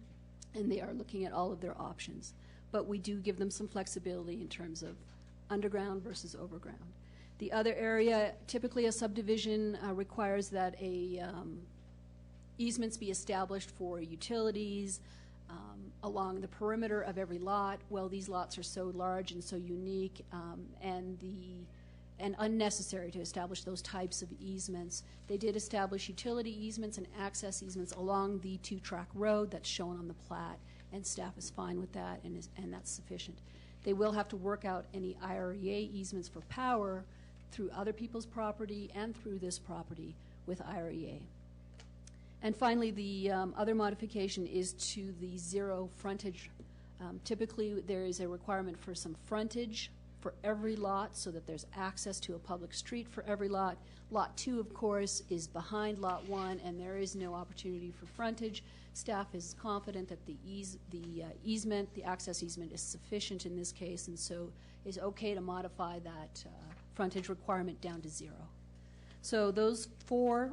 Speaker 3: and they are looking at all of their options. But we do give them some flexibility in terms of underground versus overground. The other area, typically a subdivision requires that easements be established for utilities along the perimeter of every lot. Well, these lots are so large and so unique and unnecessary to establish those types of easements. They did establish utility easements and access easements along the 2-track road that's shown on the plat, and staff is fine with that, and that's sufficient. They will have to work out any IREA easements for power through other people's property and through this property with IREA. And finally, the other modification is to the zero frontage. Typically, there is a requirement for some frontage for every lot so that there's access to a public street for every lot. Lot 2, of course, is behind Lot 1, and there is no opportunity for frontage. Staff is confident that the easement, the access easement, is sufficient in this case, and so is okay to modify that frontage requirement down to 0. So those 4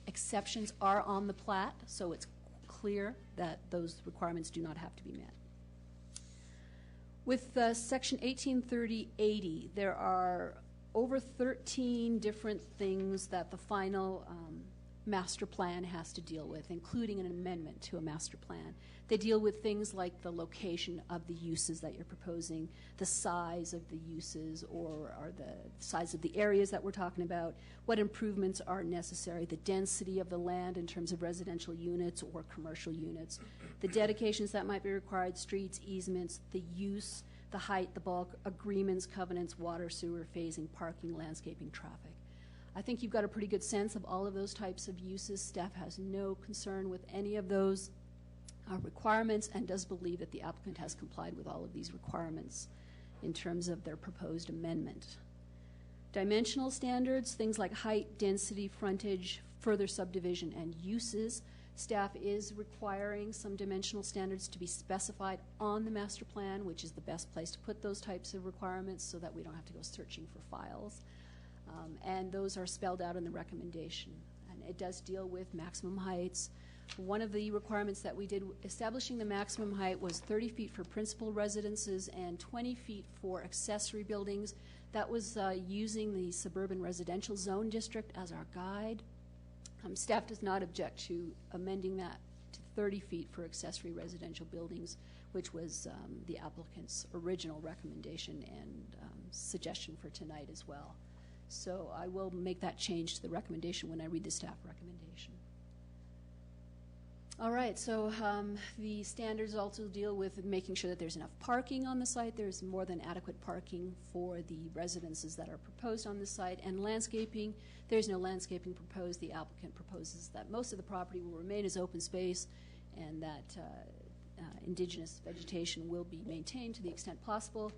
Speaker 3: exceptions are on the plat, so it's clear that those requirements do not have to be met. With Section 1830-80, there are over 13 different things that the final master plan has to deal with, including an amendment to a master plan. They deal with things like the location of the uses that you're proposing, the size of the uses or the size of the areas that we're talking about, what improvements are necessary, the density of the land in terms of residential units or commercial units, the dedications that might be required, streets, easements, the use, the height, the bulk, agreements, covenants, water, sewer, phasing, parking, landscaping, traffic. I think you've got a pretty good sense of all of those types of uses. Staff has no concern with any of those requirements and does believe that the applicant has complied with all of these requirements in terms of their proposed amendment. Dimensional standards, things like height, density, frontage, further subdivision, and uses. Staff is requiring some dimensional standards to be specified on the master plan, which is the best place to put those types of requirements so that we don't have to go searching for files. And those are spelled out in the recommendation. And it does deal with maximum heights. One of the requirements that we did establishing the maximum height was 30 feet for principal residences and 20 feet for accessory buildings. That was using the suburban residential zone district as our guide. Staff does not object to amending that to 30 feet for accessory residential buildings, which was the applicant's original recommendation and suggestion for tonight as well. So I will make that change to the recommendation when I read the staff recommendation. All right, so the standards also deal with making sure that there's enough parking on the site. There's more than adequate parking for the residences that are proposed on the site. And landscaping, there's no landscaping proposed. The applicant proposes that most of the property will remain as open space and that indigenous vegetation will be maintained to the extent possible.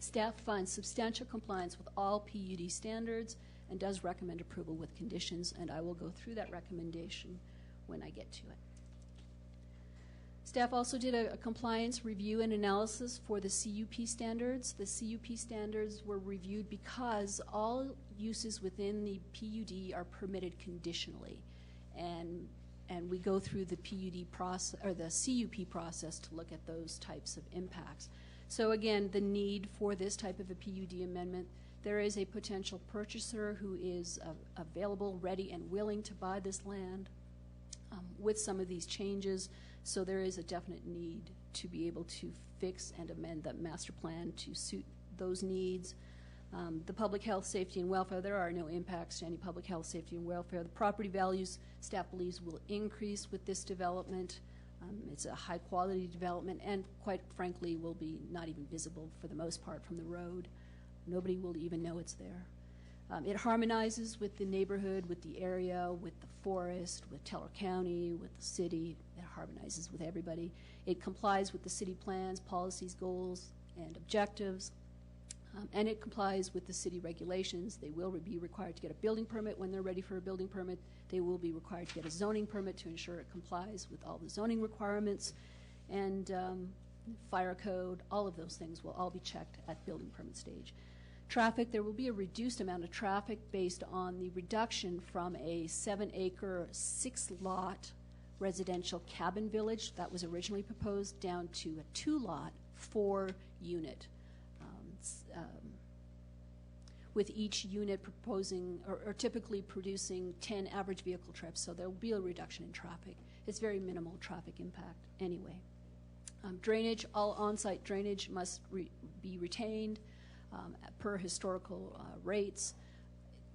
Speaker 3: Staff finds substantial compliance with all PUD standards and does recommend approval with conditions, and I will go through that recommendation when I get to it. Staff also did a compliance review and analysis for the CUP standards. The CUP standards were reviewed because all uses within the PUD are permitted conditionally, and we go through the PUD process or the CUP process to look at those types of impacts. So again, the need for this type of a PUD amendment, there is a potential purchaser who is available, ready, and willing to buy this land with some of these changes. So there is a definite need to be able to fix and amend the master plan to suit those needs. The public health, safety, and welfare, there are no impacts to any public health, safety, and welfare. The property values, staff believes, will increase with this development. It's a high-quality development and, quite frankly, will be not even visible for the most part from the road. Nobody will even know it's there. It harmonizes with the neighborhood, with the area, with the forest, with Teller County, with the city. It harmonizes with everybody. It complies with the city plans, policies, goals, and objectives. And it complies with the city regulations. They will be required to get a building permit when they're ready for a building permit. They will be required to get a zoning permit to ensure it complies with all the zoning requirements. And fire code, all of those things will all be checked at building permit stage. Traffic, there will be a reduced amount of traffic based on the reduction from a 7-acre, 6-lot residential cabin village that was originally proposed down to a 2-lot, 4-unit. With each unit proposing or typically producing 10 average vehicle trips, so there will be a reduction in traffic. It's very minimal traffic impact anyway. Drainage, all on-site drainage must be retained per historical rates.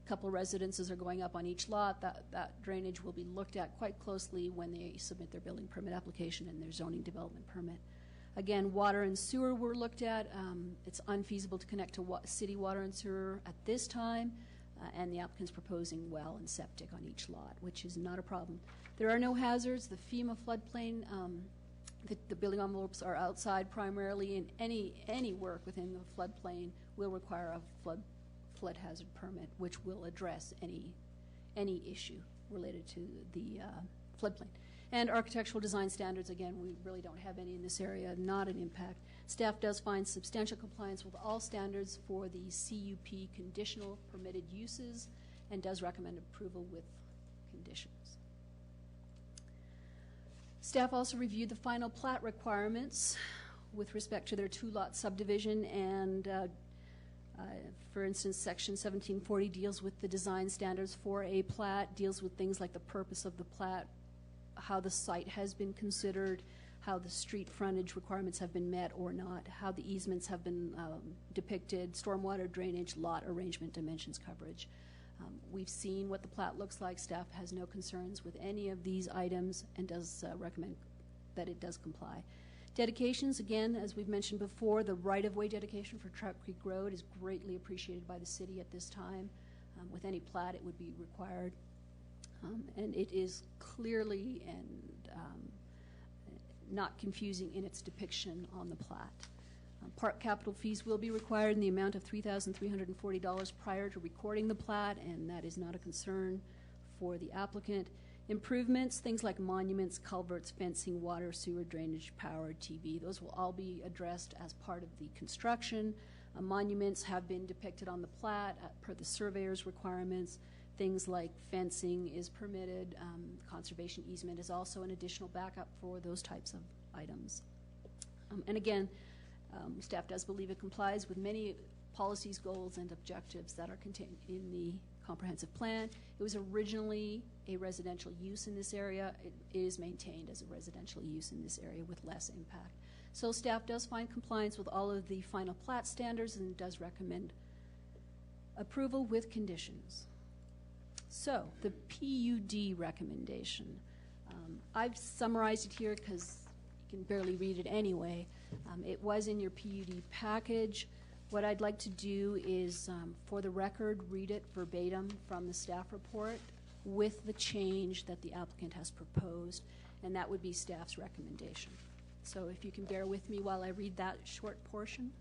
Speaker 3: A couple of residences are going up on each lot. That drainage will be looked at quite closely when they submit their building permit application and their zoning development permit. Again, water and sewer were looked at. It's unfeasible to connect to city water and sewer at this time, and the applicant's proposing well and septic on each lot, which is not a problem. There are no hazards. The FEMA floodplain, the building envelopes are outside primarily, and any work within the floodplain will require a flood hazard permit, which will address any issue related to the floodplain. And architectural design standards, again, we really don't have any in this area, not an impact. Staff does find substantial compliance with all standards for the CUP conditional permitted uses and does recommend approval with conditions. Staff also reviewed the final plat requirements with respect to their 2-lot subdivision, and for instance, section 1740 deals with the design standards for a plat, deals with things like the purpose of the plat, how the site has been considered, how the street frontage requirements have been met or not, how the easements have been depicted, stormwater drainage, lot arrangement, dimensions, coverage. We've seen what the plat looks like. Staff has no concerns with any of these items and does recommend that it does comply. Dedications, again, as we've mentioned before, the right-of-way dedication for Trout Creek Road is greatly appreciated by the city at this time. With any plat, it would be required. And it is clearly and not confusing in its depiction on the plat. Park capital fees will be required in the amount of $3,340 prior to recording the plat, and that is not a concern for the applicant. Improvements, things like monuments, culverts, fencing, water, sewer, drainage, power, TV, those will all be addressed as part of the construction. Monuments have been depicted on the plat per the surveyor's requirements. Things like fencing is permitted. Conservation easement is also an additional backup for those types of items. And again, staff does believe it complies with many policies, goals, and objectives that are contained in the comprehensive plan. It was originally a residential use in this area. It is maintained as a residential use in this area with less impact. So staff does find compliance with all of the final plat standards and does recommend approval with conditions. So the PUD recommendation. I've summarized it here because you can barely read it anyway. It was in your PUD package. What I'd like to do is, for the record, read it verbatim from the staff report with the change that the applicant has proposed, and that would be staff's recommendation. So if you can bear with me while I read that short portion.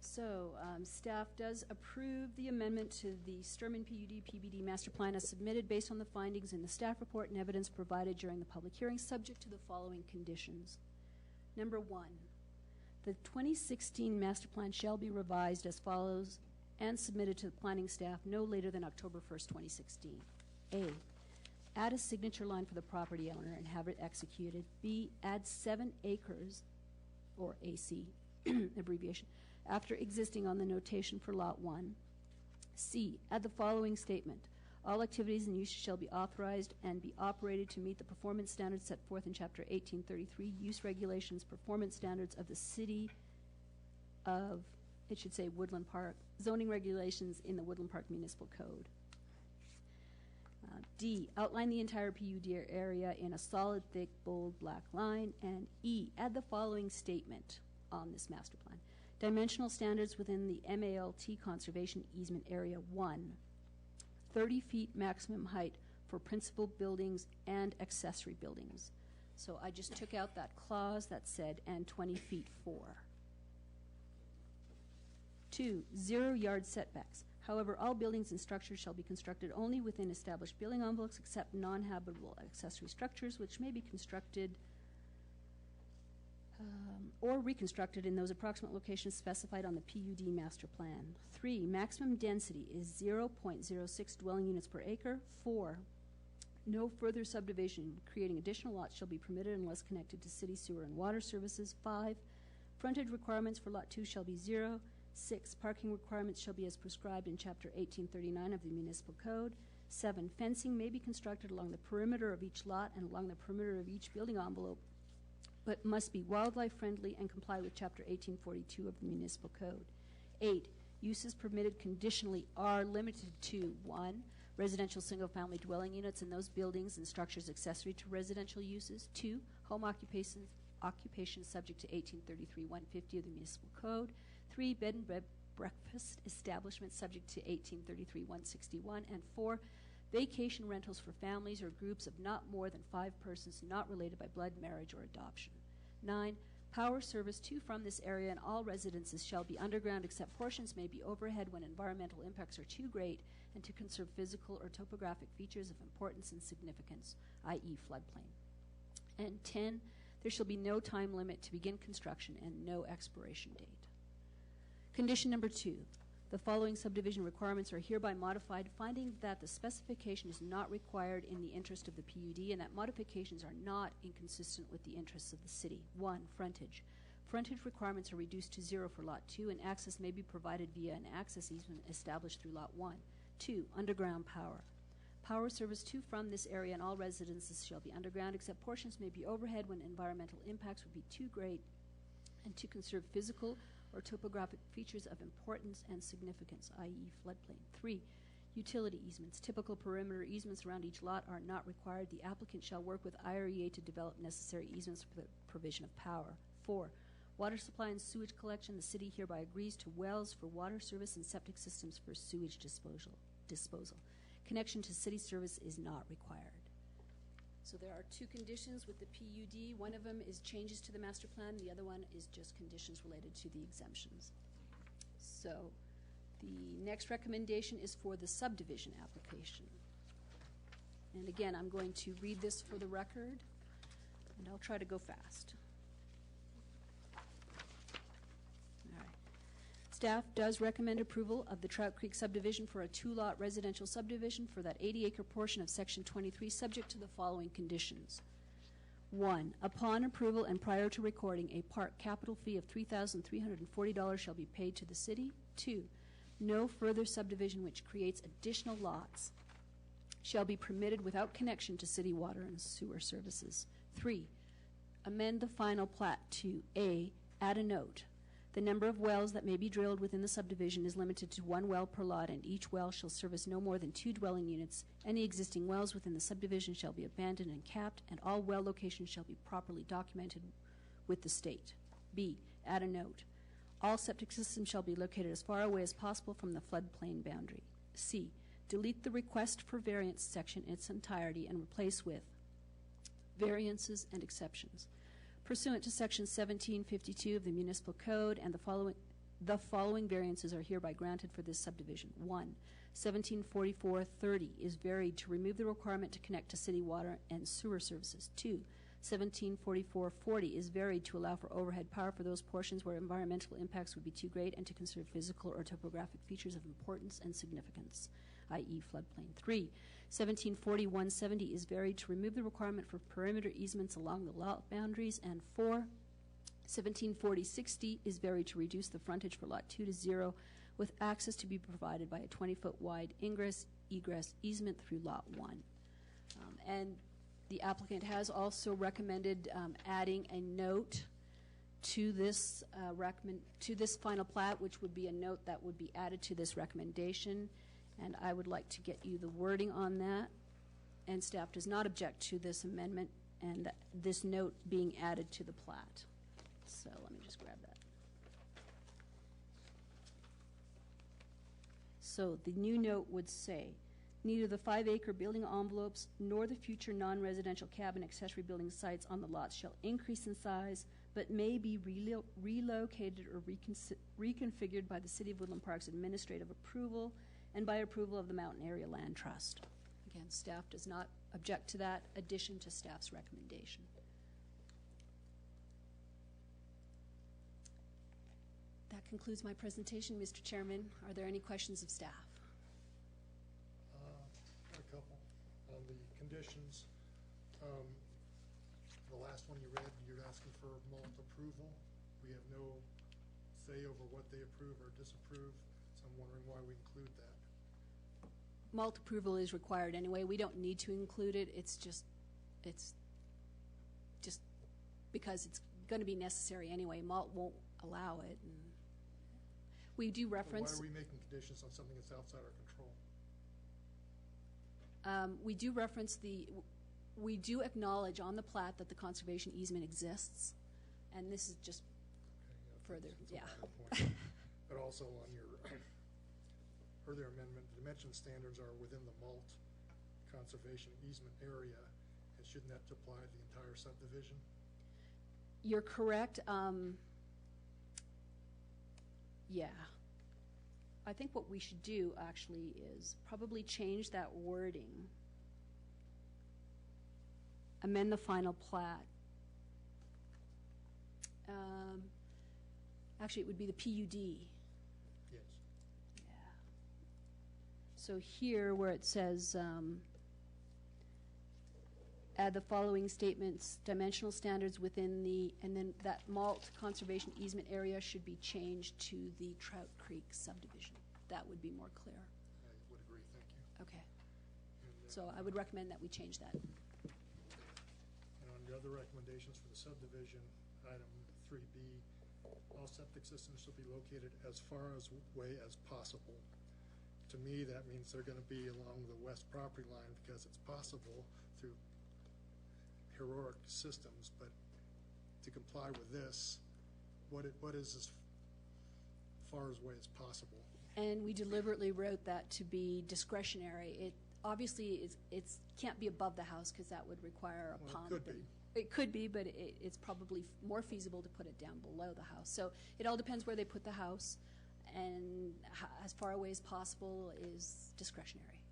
Speaker 3: So, staff does approve the amendment to the Sturman PUD PBD master plan as submitted based on the findings in the staff report and evidence provided during the public hearing, subject to the following conditions. Number 1, the 2016 master plan shall be revised as follows and submitted to the planning staff no later than October 1st, 2016. A, add a signature line for the property owner and have it executed. B, add 7 acres, or AC, abbreviation, after existing on the notation for Lot 1. C, add the following statement. All activities and uses shall be authorized and be operated to meet the performance standards set forth in Chapter 1833, Use Regulations, Performance Standards of the City of, it should say Woodland Park, Zoning Regulations in the Woodland Park Municipal Code. D, outline the entire PUD area in a solid, thick, bold, black line. And E, add the following statement on this master plan. Dimensional standards within the MALT Conservation Easement Area 1, 30 feet maximum height for principal buildings and accessory buildings. So I just took out that clause that said, and 20 feet for. 2, 0 yard setbacks. However, all buildings and structures shall be constructed only within established building envelopes except non-habitable accessory structures, which may be constructed or reconstructed in those approximate locations specified on the PUD master plan. 3, maximum density is 0.06 dwelling units per acre. 4, no further subdivision creating additional lots shall be permitted unless connected to city sewer and water services. 5, frontage requirements for Lot 2 shall be 0. 6, parking requirements shall be as prescribed in Chapter 1839 of the Municipal Code. 7, fencing may be constructed along the perimeter of each lot and along the perimeter of each building envelope, but must be wildlife friendly and comply with Chapter 1842 of the Municipal Code. 8, uses permitted conditionally are limited to 1, residential single-family dwelling units in those buildings and structures accessory to residential uses. 2, home occupations subject to 1833-150 of the Municipal Code. 3, bed and breakfast establishments subject to 1833-161. And 4, vacation rentals for families or groups of not more than 5 persons not related by blood, marriage, or adoption. 9, power service to from this area and all residences shall be underground except portions may be overhead when environmental impacts are too great and to conserve physical or topographic features of importance and significance, i.e. floodplain. And 10, there shall be no time limit to begin construction and no expiration date. Condition number 2. The following subdivision requirements are hereby modified, finding that the specification is not required in the interest of the PUD and that modifications are not inconsistent with the interests of the city. 1, frontage. Frontage requirements are reduced to 0 for Lot 2 and access may be provided via an access easement established through Lot 1. 2, underground power. Power service to from this area and all residences shall be underground except portions may be overhead when environmental impacts would be too great and to conserve physical or topographic features of importance and significance, i.e. floodplain. 3, utility easements. Typical perimeter easements around each lot are not required. The applicant shall work with IREA to develop necessary easements for the provision of power. 4, water supply and sewage collection. The city hereby agrees to wells for water service and septic systems for sewage disposal. Connection to city service is not required. So there are 2 conditions with the PUD. One of them is changes to the master plan. The other one is just conditions related to the exemptions. So the next recommendation is for the subdivision application. And again, I'm going to read this for the record, and I'll try to go fast. Staff does recommend approval of the Trout Creek subdivision for a 2-lot residential subdivision for that 80-acre portion of Section 23, subject to the following conditions. 1, upon approval and prior to recording, a park capital fee of $3,340 shall be paid to the city. 2, no further subdivision which creates additional lots shall be permitted without connection to city water and sewer services. 3, amend the final plat to A, add a note. The number of wells that may be drilled within the subdivision is limited to 1 well per lot, and each well shall service no more than 2 dwelling units. Any existing wells within the subdivision shall be abandoned and capped, and all well locations shall be properly documented with the state. B, add a note. All septic systems shall be located as far away as possible from the floodplain boundary. C, delete the request for variance section in its entirety and replace with variances and exceptions. Pursuant to Section 1752 of the Municipal Code, and the following variances are hereby granted for this subdivision. 1, 1744-30 is varied to remove the requirement to connect to city water and sewer services. 2, 1744-40 is varied to allow for overhead power for those portions where environmental impacts would be too great and to conserve physical or topographic features of importance and significance, i.e. floodplain. 3, 1740-170 is varied to remove the requirement for perimeter easements along the lot boundaries. And 4, 1740-60 is varied to reduce the frontage for Lot 2 to 0, with access to be provided by a 20-foot wide ingress-egress easement through Lot 1. And the applicant has also recommended adding a note to this final plat, which would be a note that would be added to this recommendation. And I would like to get you the wording on that. And staff does not object to this amendment and this note being added to the plat. So let me just grab that. So the new note would say, neither the 5-acre building envelopes nor the future non-residential cabin accessory building sites on the lots shall increase in size, but may be relocated or reconfigured by the City of Woodland Park's administrative approval and by approval of the Mountain Area Land Trust. Again, staff does not object to that addition to staff's recommendation. That concludes my presentation, Mr. Chairman. Are there any questions of staff?
Speaker 2: A couple. On the conditions, the last one you read, you're asking for malt approval. We have no say over what they approve or disapprove, so I'm wondering why we include that.
Speaker 3: Malt approval is required anyway. We don't need to include it. It's just because it's going to be necessary anyway. Malt won't allow it. And we do reference.
Speaker 2: Why are we making conditions on something that's outside our control?
Speaker 3: We do reference we do acknowledge on the plat that the conservation easement exists, and this is just further, yeah.
Speaker 2: But also on your earlier amendment, the dimension standards are within the malt conservation easement area, and shouldn't that apply to the entire subdivision?
Speaker 3: You're correct. Yeah. I think what we should do actually is probably change that wording. Amend the final plat. Actually, it would be the PUD.
Speaker 2: Yes.
Speaker 3: Yeah. So here where it says add the following statements, dimensional standards within the, and then that malt conservation easement area should be changed to the Trout Creek subdivision. That would be more clear.
Speaker 2: I would agree, thank you.
Speaker 3: Okay.
Speaker 2: And,
Speaker 3: So I would recommend that we change that.
Speaker 2: And on your other recommendations for the subdivision, item 3B, all septic systems shall be located as far away as possible. To me, that means they're going to be along the west property line because it's possible through heroic systems, but to comply with this, what is as far away as possible?
Speaker 3: And we deliberately wrote that to be discretionary. It obviously can't be above the house because that would require a pump.
Speaker 2: It could be.
Speaker 3: It could be, but it's probably more feasible to put it down below the house. So it all depends where they put the house, and as far away as possible is discretionary.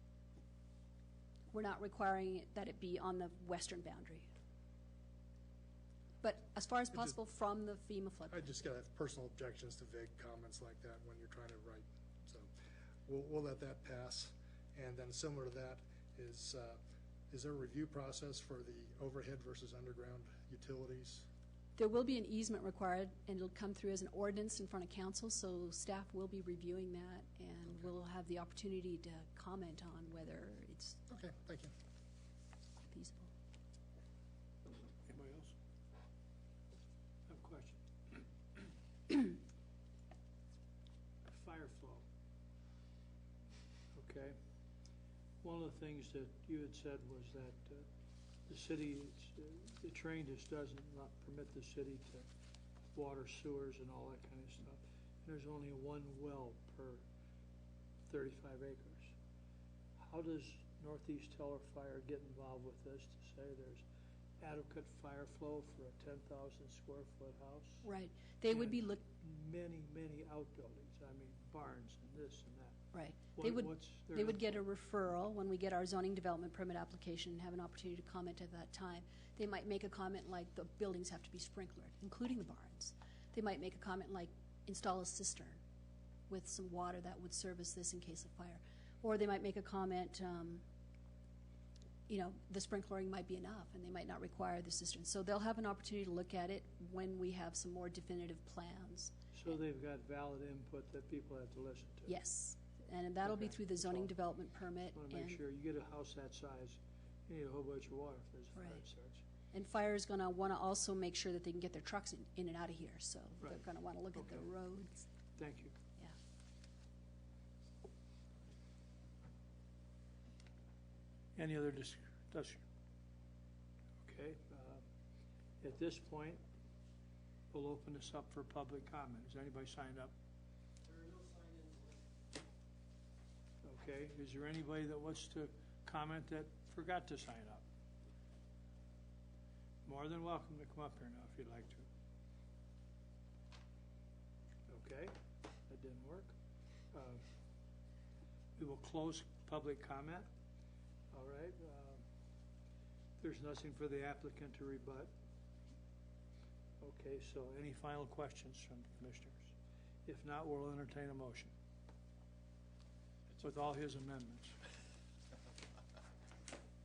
Speaker 3: We're not requiring that it be on the western boundary. But as far as possible from the FEMA flood.
Speaker 2: I just got personal objections to vague comments like that when you're trying to write. So we'll let that pass. And then similar to that is there a review process for the overhead versus underground utilities?
Speaker 3: There will be an easement required, and it'll come through as an ordinance in front of council, so staff will be reviewing that, and we'll have the opportunity to comment on whether it's
Speaker 2: Okay, thank you.
Speaker 3: feasible.
Speaker 1: Anybody else? One of the things that you had said was that the city, the train just doesn't not permit the city to water sewers and all that kind of stuff. And there's only one well per 35 acres. How does Northeast Teller Fire get involved with this to say there's adequate fire flow for a 10,000 square foot house?
Speaker 3: Right. They would be
Speaker 1: And
Speaker 3: look,
Speaker 1: Many, many outbuildings, I mean barns and this and that.
Speaker 3: right.
Speaker 1: What's their
Speaker 3: They would get a
Speaker 1: input?
Speaker 3: referral when we get our zoning development permit application and have an opportunity to comment at that time. They might make a comment like the buildings have to be sprinklered, including the barns. They might make a comment like install a cistern with some water that would service this in case of fire. Or they might make a comment, the sprinklering might be enough and they might not require the cistern. So they'll have an opportunity to look at it when we have some more definitive plans.
Speaker 1: So they've got valid input that people have to listen to?
Speaker 3: Yes, and that'll be
Speaker 1: Okay.
Speaker 3: through the zoning
Speaker 1: So,
Speaker 3: development permit.
Speaker 1: Want to make sure, you get a house that size, you need a whole bunch of water if there's a fire
Speaker 3: Right.
Speaker 1: that starts.
Speaker 3: And fire is going to want to also make sure that they can get their trucks in and out of here, so they're
Speaker 1: Right.
Speaker 3: going to want to look at the
Speaker 1: Okay.
Speaker 3: roads.
Speaker 1: Thank you.
Speaker 3: Yeah.
Speaker 1: Any other discussion? Okay, at this point, we'll open this up for public comment. Is anybody signed up? There are no sign-ins. Okay, is there anybody that wants to comment that forgot to sign up? More than welcome to come up here now if you'd like to. Okay, that didn't work. We will close public comment. All right. There's nothing for the applicant to rebut. Okay, so any final questions from the commissioners? If not, we'll entertain a motion with all his amendments.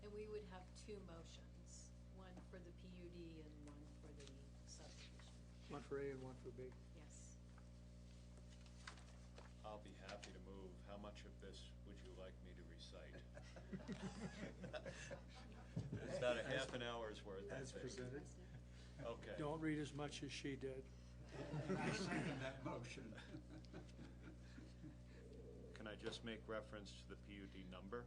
Speaker 9: And we would have two motions, one for the PUD and one for the subdivision.
Speaker 1: One for A and one for B.
Speaker 9: Yes.
Speaker 7: I'll be happy to move. How much of this would you like me to recite? It's about a half an hour's worth, I
Speaker 4: As
Speaker 7: think.
Speaker 4: presented.
Speaker 7: Okay.
Speaker 1: Don't read as much as she did.
Speaker 4: I second that motion.
Speaker 7: Can I just make reference to the PUD number?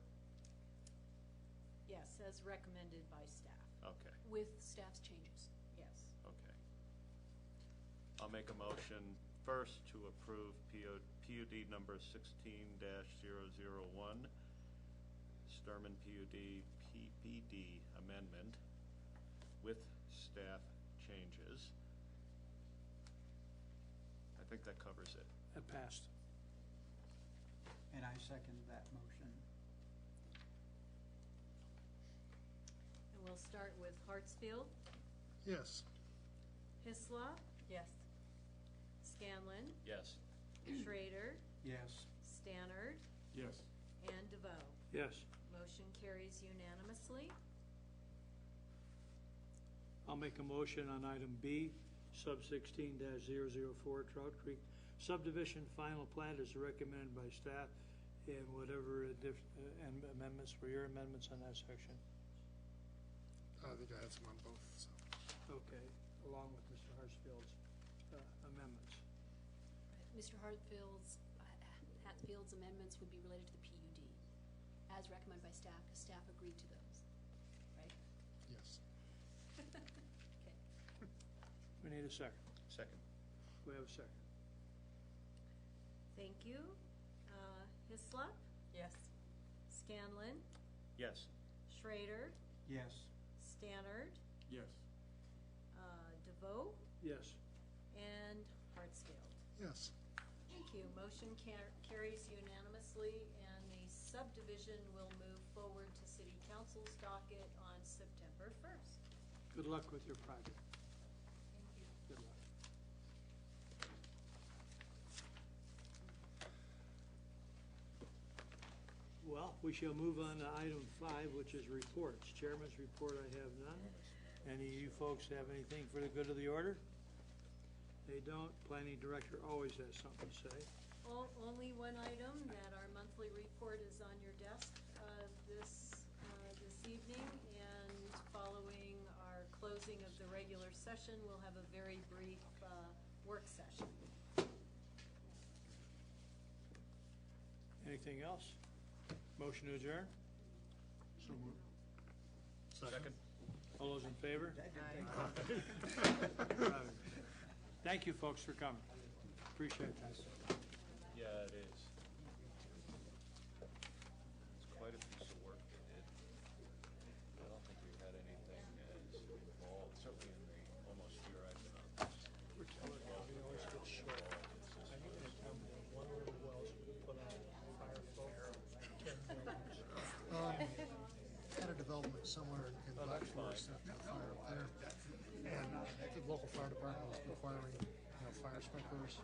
Speaker 9: Yes, as recommended by staff.
Speaker 7: Okay,
Speaker 3: With staff's changes.
Speaker 9: Yes.
Speaker 7: okay. I'll make a motion first to approve PUD number 16-001, Sturman PUD PPD amendment with staff changes. I think that covers it.
Speaker 1: That passed.
Speaker 4: And I second that motion.
Speaker 9: And we'll start with Hartsfield,
Speaker 2: Yes.
Speaker 9: Hislop,
Speaker 5: Yes.
Speaker 9: Scanlon,
Speaker 7: Yes.
Speaker 9: Schrader,
Speaker 4: Yes.
Speaker 9: Stannard,
Speaker 8: Yes.
Speaker 9: and DeVoe.
Speaker 1: Yes.
Speaker 9: Motion carries unanimously.
Speaker 1: I'll make a motion on item B, sub 16-004 Trout Creek subdivision final plat is recommended by staff, and whatever and amendments were your amendments on that section.
Speaker 2: I think I had some on both, so.
Speaker 1: Okay, along with Mr. Hartsfield's amendments.
Speaker 3: Mr. Hatfield's amendments would be related to the PUD, as recommended by staff, because staff agreed to those, right?
Speaker 2: Yes.
Speaker 3: Okay.
Speaker 1: We need a second.
Speaker 7: Second.
Speaker 1: We have a second.
Speaker 9: Thank you. Hislop,
Speaker 5: Yes.
Speaker 9: Scanlon,
Speaker 7: Yes.
Speaker 9: Schrader,
Speaker 4: Yes.
Speaker 9: Stannard,
Speaker 8: Yes.
Speaker 9: DeVoe,
Speaker 1: Yes.
Speaker 9: and Hartsfield.
Speaker 2: Yes.
Speaker 9: Thank you. Motion carries unanimously, and the subdivision will move forward to City Council's docket on September 1st.
Speaker 1: Good luck with your project.
Speaker 9: Thank you.
Speaker 1: Good luck. Well, we shall move on to item 5, which is reports. Chairman's report, I have none. Any of you folks have anything for the good of the order? They don't. Planning director always has something to say.
Speaker 9: Only one item, that our monthly report is on your desk this evening, and following our closing of the regular session, we'll have a very brief work session.
Speaker 1: Anything else? Motion to adjourn?
Speaker 8: So moved.
Speaker 7: Second?
Speaker 1: All those in favor? Thank you, folks, for coming. Appreciate that.
Speaker 7: Yeah, it is. It's quite a piece of work they did. I don't think we've had anything as involved, certainly in the almost year I've been on this.
Speaker 1: We always get short. I think they tell me one of the wells we put on fire flow, 10 buildings.
Speaker 2: Had a development somewhere in Black Forest, that fire up there. And the local fire department was requiring, fire sprinklers